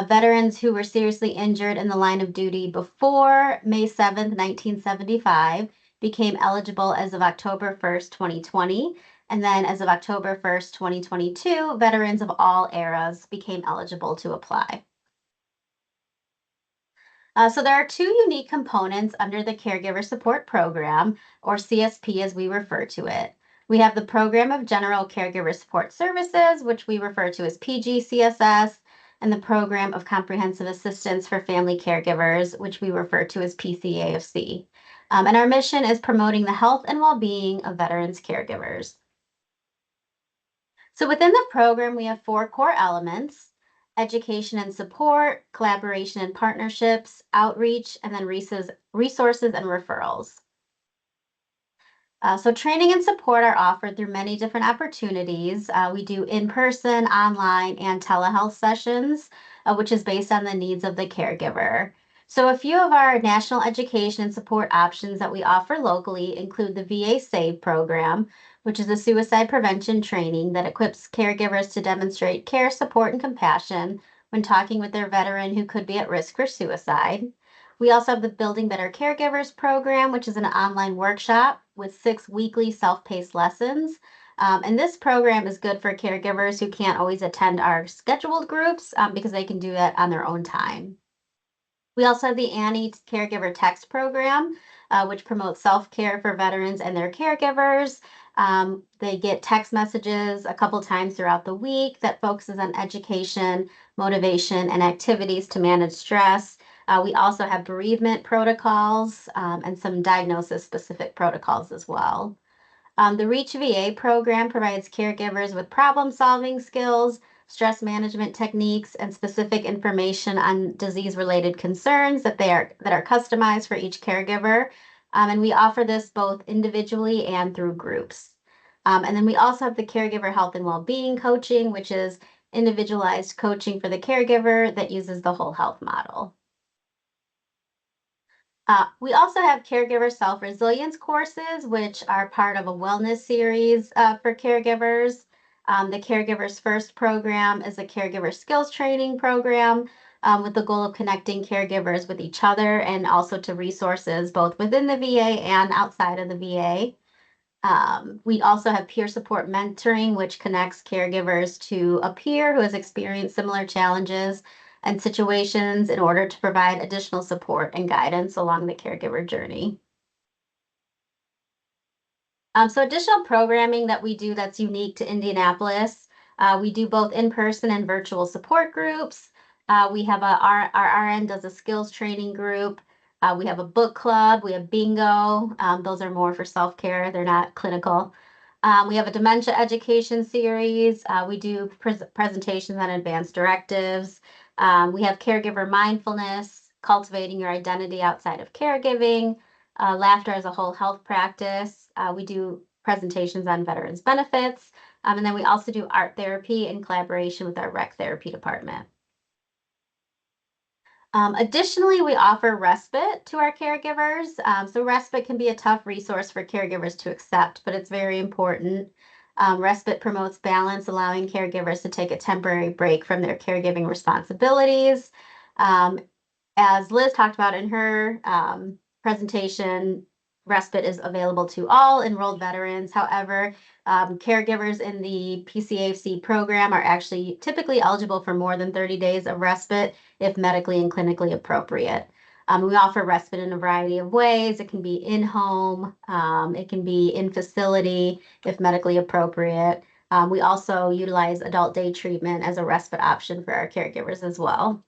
Veterans who were seriously injured in the line of duty before May 7, 1975, became eligible as of October 1st, 2020. And then as of October 1st, 2022, veterans of all eras became eligible to apply. So there are two unique components under the Caregiver Support Program, or CSP as we refer to it. We have the Program of General Caregiver Support Services, which we refer to as PGCSS, and the Program of Comprehensive Assistance for Family Caregivers, which we refer to as PCAFC. And our mission is promoting the health and well-being of veterans caregivers. So within the program, we have four core elements: education and support, collaboration and partnerships, outreach, and then resources and referrals. So training and support are offered through many different opportunities. We do in-person, online, and telehealth sessions, which is based on the needs of the caregiver. So a few of our national education and support options that we offer locally include the VA SAVE program, which is a suicide prevention training that equips caregivers to demonstrate care, support, and compassion when talking with their veteran who could be at risk for suicide. We also have the Building Better Caregivers program, which is an online workshop with 6 weekly self-paced lessons. And this program is good for caregivers who can't always attend our scheduled groups because they can do that on their own time. We also have the Annie Caregiver Text program, which promotes self-care for veterans and their caregivers. They get text messages a couple times throughout the week that focuses on education, motivation, and activities to manage stress. We also have bereavement protocols and some diagnosis-specific protocols as well. The Reach VA program provides caregivers with problem-solving skills, stress management techniques, and specific information on disease-related concerns that are customized for each caregiver. And we offer this both individually and through groups. And then we also have the Caregiver Health and Wellbeing Coaching, which is individualized coaching for the caregiver that uses the whole health model. We also have caregiver self-resilience courses, which are part of a wellness series for caregivers. The Caregivers First program is a caregiver skills training program with the goal of connecting caregivers with each other and also to resources both within the VA and outside of the VA. We also have peer support mentoring, which connects caregivers to a peer who has experienced similar challenges and situations in order to provide additional support and guidance along the caregiver journey. So additional programming that we do that's unique to Indianapolis, we do both in-person and virtual support groups. We have our RN does a skills training group. We have a book club, we have bingo. Those are more for self-care, they're not clinical. We have a dementia education series. We do presentations on advanced directives. We have caregiver mindfulness, cultivating your identity outside of caregiving, laughter as a whole health practice. We do presentations on veterans benefits. And then we also do art therapy in collaboration with our rec therapy department. Additionally, we offer respite to our caregivers. So respite can be a tough resource for caregivers to accept, but it's very important. Respite promotes balance, allowing caregivers to take a temporary break from their caregiving responsibilities. As Liz talked about in her presentation, respite is available to all enrolled veterans. However, caregivers in the PCAFC program are actually typically eligible for more than 30 days of respite if medically and clinically appropriate. We offer respite in a variety of ways. It can be in-home, it can be in facility if medically appropriate. We also utilize adult day treatment as a respite option for our caregivers as well.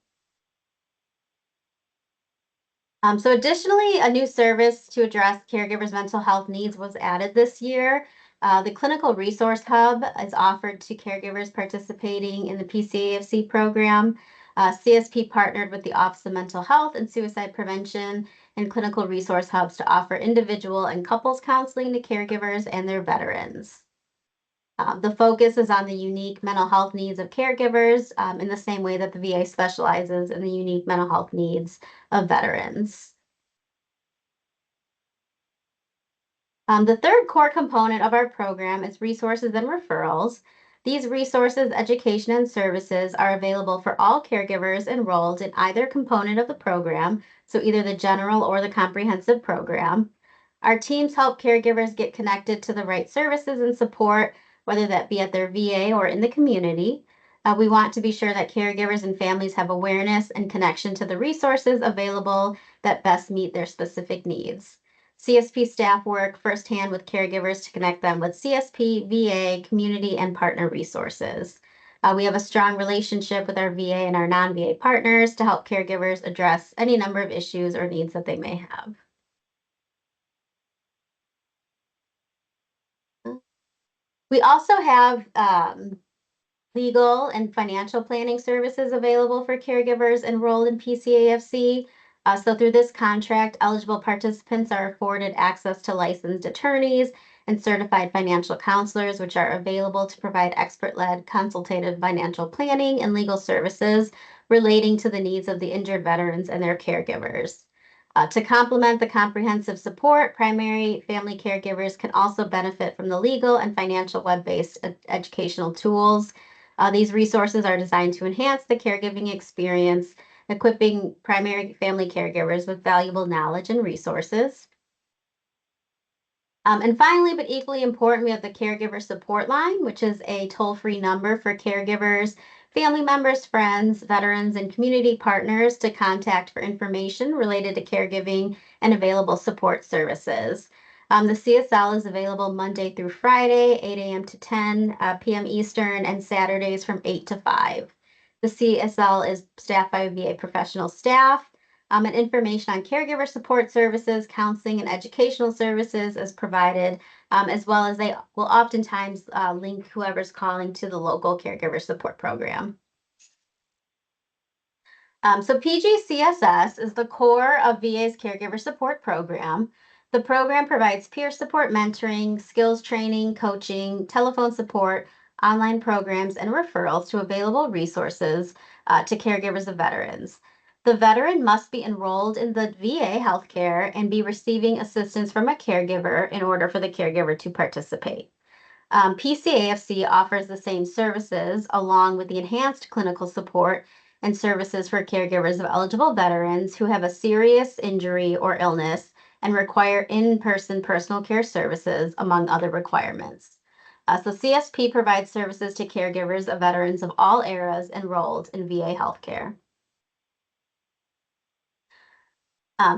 So additionally, a new service to address caregivers' mental health needs was added this year. The Clinical Resource Hub is offered to caregivers participating in the PCAFC program. CSP partnered with the Office of Mental Health and Suicide Prevention and Clinical Resource Hubs to offer individual and couples counseling to caregivers and their veterans. The focus is on the unique mental health needs of caregivers in the same way that the VA specializes in the unique mental health needs of veterans. The third core component of our program is resources and referrals. These resources, education, and services are available for all caregivers enrolled in either component of the program, so either the general or the comprehensive program. Our teams help caregivers get connected to the right services and support, whether that be at their VA or in the community. We want to be sure that caregivers and families have awareness and connection to the resources available that best meet their specific needs. CSP staff work firsthand with caregivers to connect them with CSP, VA, community, and partner resources. We have a strong relationship with our VA and our non-VA partners to help caregivers address any number of issues or needs that they may have. We also have legal and financial planning services available for caregivers enrolled in PCAFC. So through this contract, eligible participants are afforded access to licensed attorneys and certified financial counselors, which are available to provide expert-led consultative financial planning and legal services relating to the needs of the injured veterans and their caregivers. To complement the comprehensive support, primary family caregivers can also benefit from the legal and financial web-based educational tools. These resources are designed to enhance the caregiving experience, equipping primary family caregivers with valuable knowledge and resources. And finally, but equally important, we have the Caregiver Support Line, which is a toll-free number for caregivers, family members, friends, veterans, and community partners to contact for information related to caregiving and available support services. The CSL is available Monday through Friday, 8 a.m. to 10 p.m. Eastern, and Saturdays from 8 to 5. The CSL is staffed by VA professional staff, and information on caregiver support services, counseling, and educational services is provided, as well as they will oftentimes link whoever's calling to the local caregiver support program. So PGCSS is the core of VA's caregiver support program. The program provides peer support, mentoring, skills training, coaching, telephone support, online programs, and referrals to available resources to caregivers of veterans. The veteran must be enrolled in the VA healthcare and be receiving assistance from a caregiver in order for the caregiver to participate. PCAFC offers the same services along with the enhanced clinical support and services for caregivers of eligible veterans who have a serious injury or illness and require in-person personal care services, among other requirements. So CSP provides services to caregivers of veterans of all eras enrolled in VA healthcare.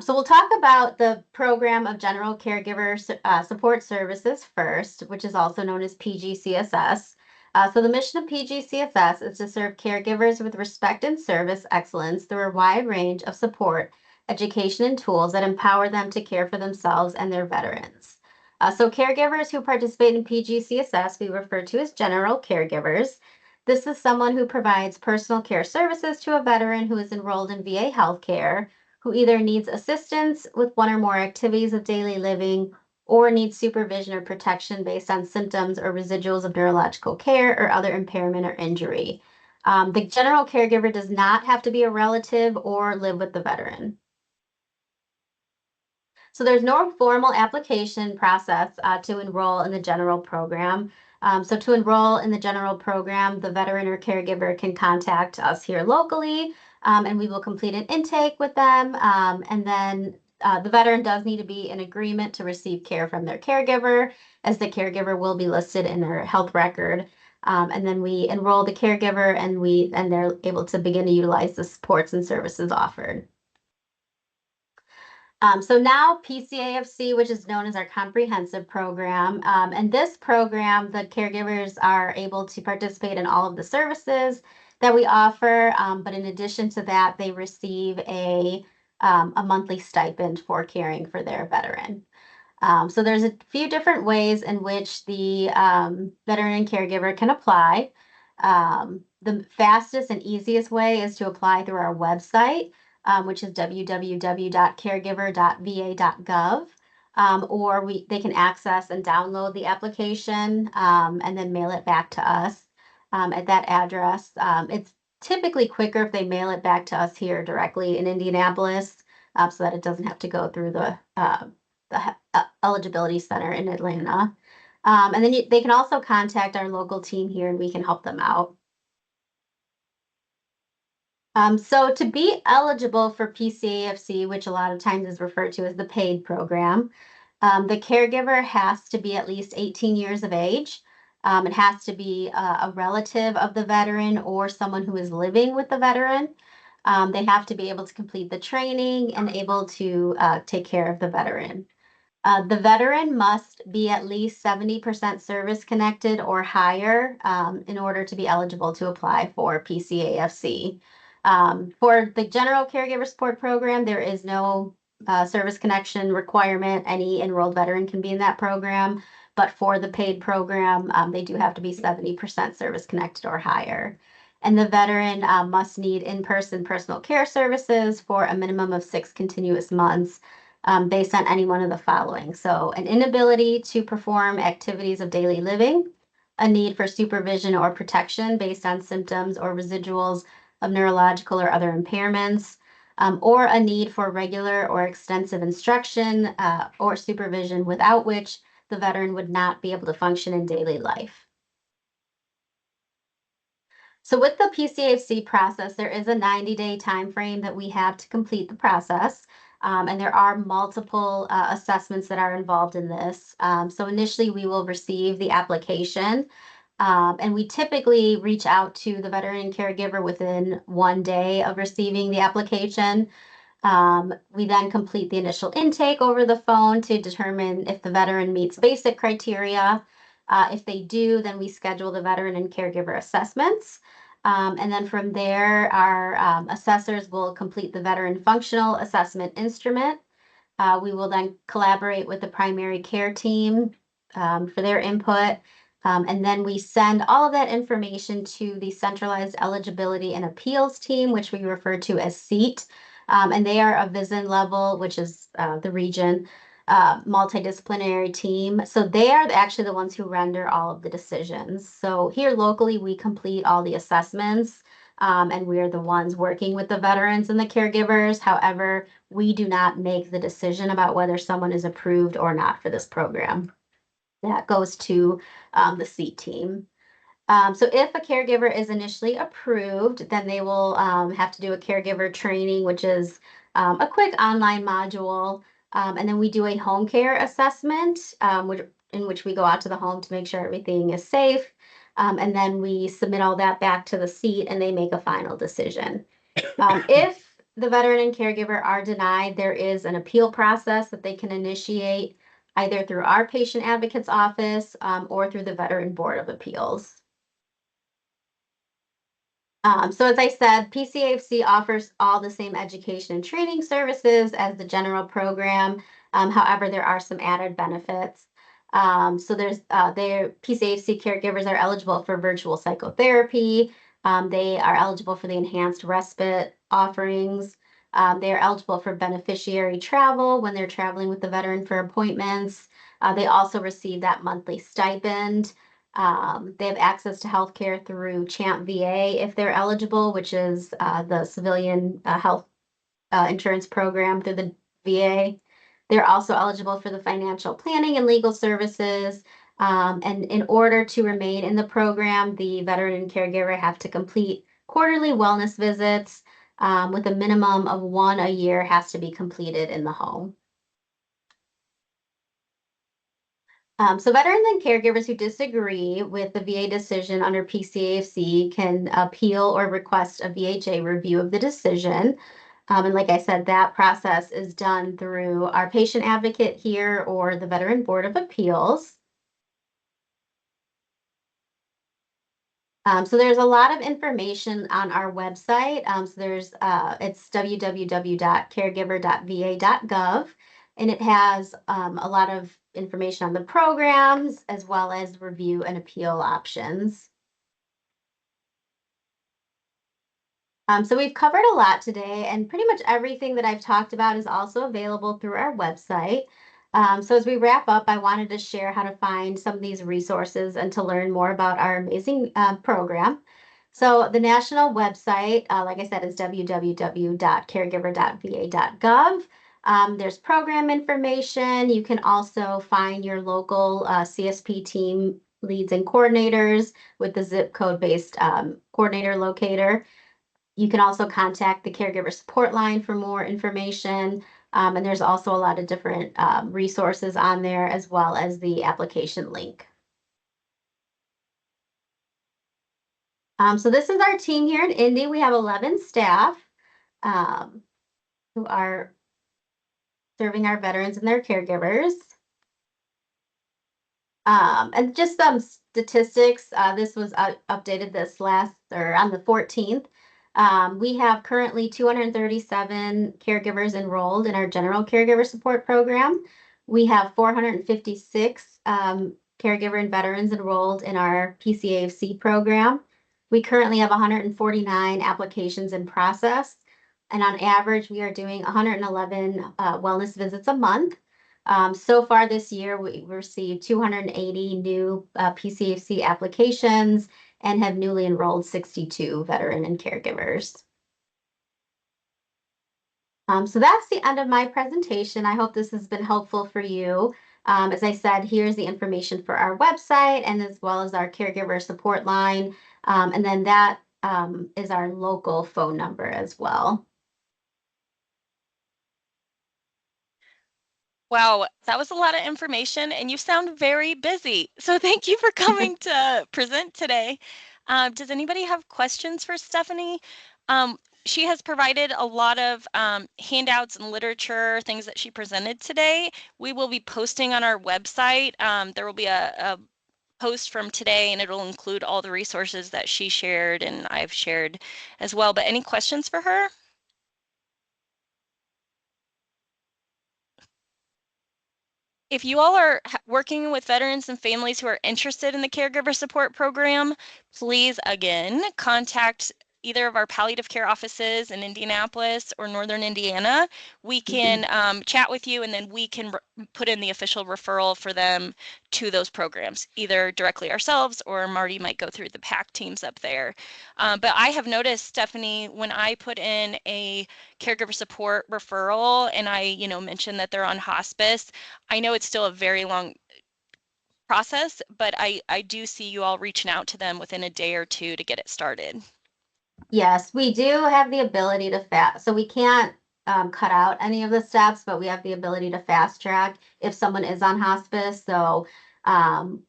So we'll talk about the program of General Caregiver Support Services first, which is also known as PGCSS. So the mission of PGCSS is to serve caregivers with respect and service excellence through a wide range of support, education, and tools that empower them to care for themselves and their veterans. So caregivers who participate in PGCSS we refer to as general caregivers. This is someone who provides personal care services to a veteran who is enrolled in VA healthcare, who either needs assistance with one or more activities of daily living or needs supervision or protection based on symptoms or residuals of neurological care or other impairment or injury. The general caregiver does not have to be a relative or live with the veteran. So there's no formal application process to enroll in the general program. So to enroll in the general program, the veteran or caregiver can contact us here locally, and we will complete an intake with them. And then The veteran does need to be in agreement to receive care from their caregiver, as the caregiver will be listed in their health record. And then we enroll the caregiver, and they're able to begin to utilize the supports and services offered. So now PCAFC, which is known as our comprehensive program, and this program, the caregivers are able to participate in all of the services that we offer. But in addition to that, they receive a monthly stipend for caring for their veteran. So there's a few different ways in which the veteran and caregiver can apply. The fastest and easiest way is to apply through our website, which is www.caregiver.va.gov. Or they can access and download the application and then mail it back to us at that address. It's typically quicker if they mail it back to us here directly in Indianapolis, so that it doesn't have to go through the eligibility center in Atlanta. And then they can also contact our local team here and we can help them out. So to be eligible for PCAFC, which a lot of times is referred to as the paid program, the caregiver has to be at least 18 years of age. It has to be a relative of the veteran or someone who is living with the veteran. They have to be able to complete the training and able to take care of the veteran. The veteran must be at least 70% service connected or higher in order to be eligible to apply for PCAFC. For the general caregiver support program, there is no service connection requirement. Any enrolled veteran can be in that program. But for the paid program, they do have to be 70% service connected or higher. And the veteran must need in-person personal care services for a minimum of 6 continuous months based on any one of the following. So an inability to perform activities of daily living, a need for supervision or protection based on symptoms or residuals of neurological or other impairments, or a need for regular or extensive instruction or supervision without which the veteran would not be able to function in daily life. So with the PCAFC process, there is a 90-day time frame that we have to complete the process. And there are multiple assessments that are involved in this. So initially, we will receive the application, and we typically reach out to the veteran caregiver within 1 day of receiving the application. We then complete the initial intake over the phone to determine if the veteran meets basic criteria. If they do, then we schedule the veteran and caregiver assessments. And then from there, our assessors will complete the veteran functional assessment instrument. We will then collaborate with the primary care team for their input. And then we send all of that information to the centralized eligibility and appeals team, which we refer to as SEAT. And they are a VISN level, which is the region multidisciplinary team. So they are actually the ones who render all of the decisions. So here locally, we complete all the assessments and we're the ones working with the veterans and the caregivers. However, we do not make the decision about whether someone is approved or not for this program. That goes to the SEAT team. So if a caregiver is initially approved, then they will have to do a caregiver training, which is a quick online module. And then we do a home care assessment, in which we go out to the home to make sure everything is safe. And then we submit all that back to the SEAT and they make a final decision. If the veteran and caregiver are denied, there is an appeal process that they can initiate either through our patient advocate's office or through the Veteran Board of Appeals. So as I said, PCAFC offers all the same education and training services as the general program. However, there are some added benefits. So their PCAFC caregivers are eligible for virtual psychotherapy. They are eligible for the enhanced respite offerings. They are eligible for beneficiary travel when they're traveling with the veteran for appointments. They also receive that monthly stipend. They have access to health care through CHAMP VA if they're eligible, which is the civilian health insurance program through the VA. They're also eligible for the financial planning and legal services. And in order to remain in the program, the veteran and caregiver have to complete quarterly wellness visits with a minimum of 1 a year has to be completed in the home. So veterans and caregivers who disagree with the VA decision under PCAFC can appeal or request a VHA review of the decision. And like I said, that process is done through our patient advocate here or the Veteran Board of Appeals. So there's a lot of information on our website. So it's www.caregiver.va.gov, and it has a lot of information on the programs as well as review and appeal options. So we've covered a lot today, and pretty much everything that I've talked about is also available through our website. So as we wrap up, I wanted to share how to find some of these resources and to learn more about our amazing program. So the national website, like I said, is www.caregiver.va.gov. There's program information. You can also find your local CSP team leads and coordinators with the zip code-based coordinator locator. You can also contact the caregiver support line for more information. And there's also a lot of different resources on there as well as the application link. So this is our team here in Indy. We have 11 staff who are serving our veterans and their caregivers. And just some statistics. This was updated on the 14th. We have currently 237 caregivers enrolled in our general caregiver support program. We have 456 caregiver and veterans enrolled in our PCAFC program. We currently have 149 applications in process. And on average, we are doing 111 wellness visits a month. So far this year, we received 280 new PCAFC applications and have newly enrolled 62 veteran and caregivers. So that's the end of my presentation. I hope this has been helpful for you. As I said, here's the information for our website and as well as our caregiver support line. And then that is our local phone number as well. Wow, that was a lot of information, and you sound very busy. So thank you for coming to present today. Does anybody have questions for Stephanie? She has provided a lot of handouts and literature, things that she presented today. We will be posting on our website. There will be a post from today, and it'll include all the resources that she shared and I've shared as well. But any questions for her? If you all are working with veterans and families who are interested in the caregiver support program, please again contact either of our palliative care offices in Indianapolis or Northern Indiana. We can chat with you, and then we can put in the official referral for them to those programs, either directly ourselves or Marty might go through the PAC teams up there. But I have noticed, Stephanie, when I put in a caregiver support referral and I, mentioned that they're on hospice, I know it's still a very long process, but I do see you all reaching out to them within a day or two to get it started. Yes, we do have the ability to fast. So we can't cut out any of the steps, but we have the ability to fast track if someone is on hospice. So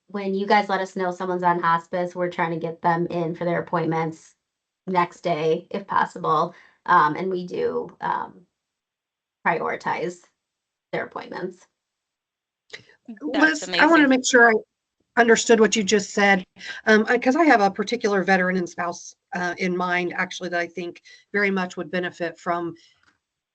when you guys let us know someone's on hospice, we're trying to get them in for their appointments next day if possible. And we do prioritize their appointments. That's Liz, I want to amazing. make sure I understood what you just said, because I have a particular veteran and spouse in mind, actually, that I think very much would benefit from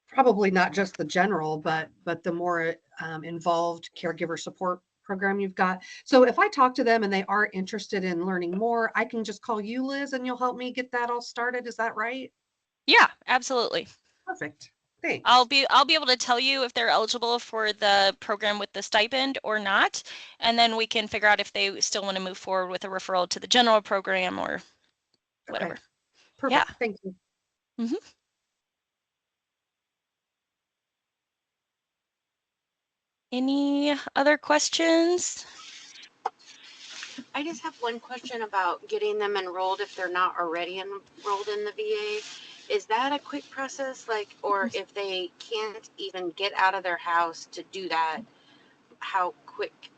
probably not just the general, but the more involved caregiver support program you've got. So if I talk to them and they are interested in learning more, I can just call you, Liz, and you'll help me get that all started. Is that right? Yeah, absolutely. Perfect. Thanks. I'll be able to tell you if they're eligible for the program with the stipend or not, and then we can figure out if they still want to move forward with a referral to the general program or whatever. Okay. Perfect. Yeah. Thank you. Mm-hmm. Any other questions? I just have one question about getting them enrolled if they're not already enrolled in the VA. is that a quick process? Like, or if they can't even get out of their house to do that, how quick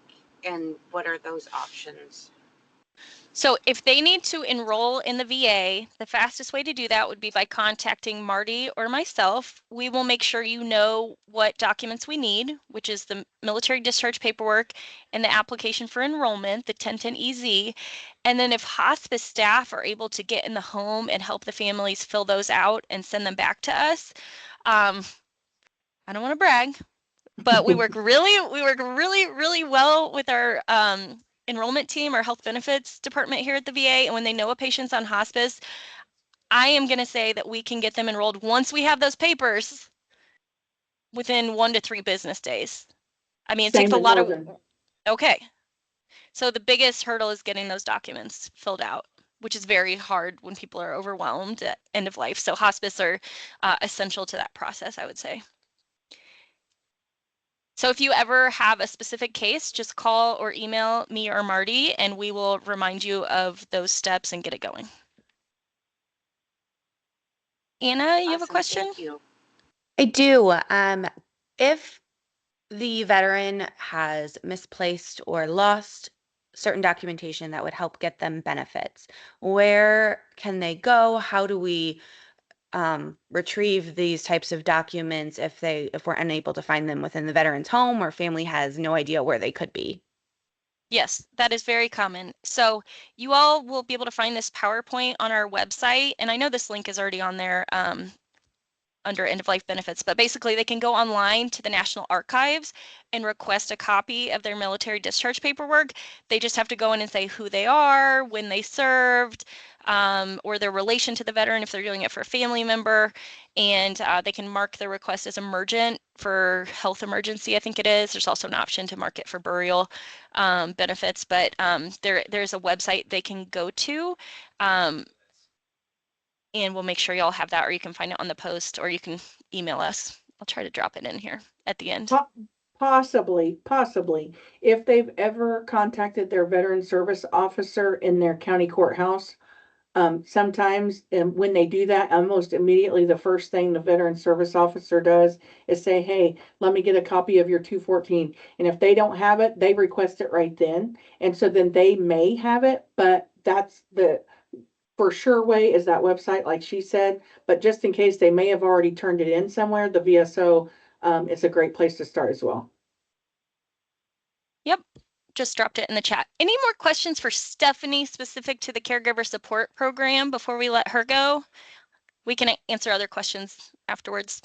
and what are those options? So if they need to enroll in the VA, the fastest way to do that would be by contacting Marty or myself. We will make sure you know what documents we need, which is the military discharge paperwork and the application for enrollment, the 1010EZ. And then if hospice staff are able to get in the home and help the families fill those out and send them back to us, I don't want to brag, but we work really well with our enrollment team, our health benefits department here at the VA. And when they know a patient's on hospice, I am going to say that we can get them enrolled once we have those papers within 1 to 3 business days. I mean, it takes Same a at lot of, Northern. okay. So the biggest hurdle is getting those documents filled out, which is very hard when people are overwhelmed at end of life. So hospice are essential to that process, I would say. So if you ever have a specific case, just call or email me or Marty, and we will remind you of those steps and get it going. Anna, you have a Awesome, question? thank you. I do. If the veteran has misplaced or lost certain documentation that would help get them benefits, where can they go? How do we retrieve these types of documents if we're unable to find them within the veteran's home or family has no idea where they could be? Yes, that is very common. So you all will be able to find this PowerPoint on our website, and I know this link is already on there under end of life benefits, but basically they can go online to the National Archives and request a copy of their military discharge paperwork. They just have to go in and say who they are, when they served, or their relation to the veteran if they're doing it for a family member, and they can mark the request as emergent for health emergency, I think it is. There's also an option to mark it for burial benefits, but there's a website they can go to. And we'll make sure y'all have that, or you can find it on the post, or you can email us. I'll try to drop it in here at the end. Possibly, if they've ever contacted their veteran service officer in their county courthouse, sometimes when they do that, almost immediately the first thing the veteran service officer does is say, hey, let me get a copy of your 214. And if they don't have it, they request it right then. And so then they may have it, but that's the for sure way is that website, like she said. But just in case they may have already turned it in somewhere, the VSO is a great place to start as well. Yep, just dropped it in the chat. Any more questions for Stephanie specific to the caregiver support program before we let her go? We can answer other questions afterwards.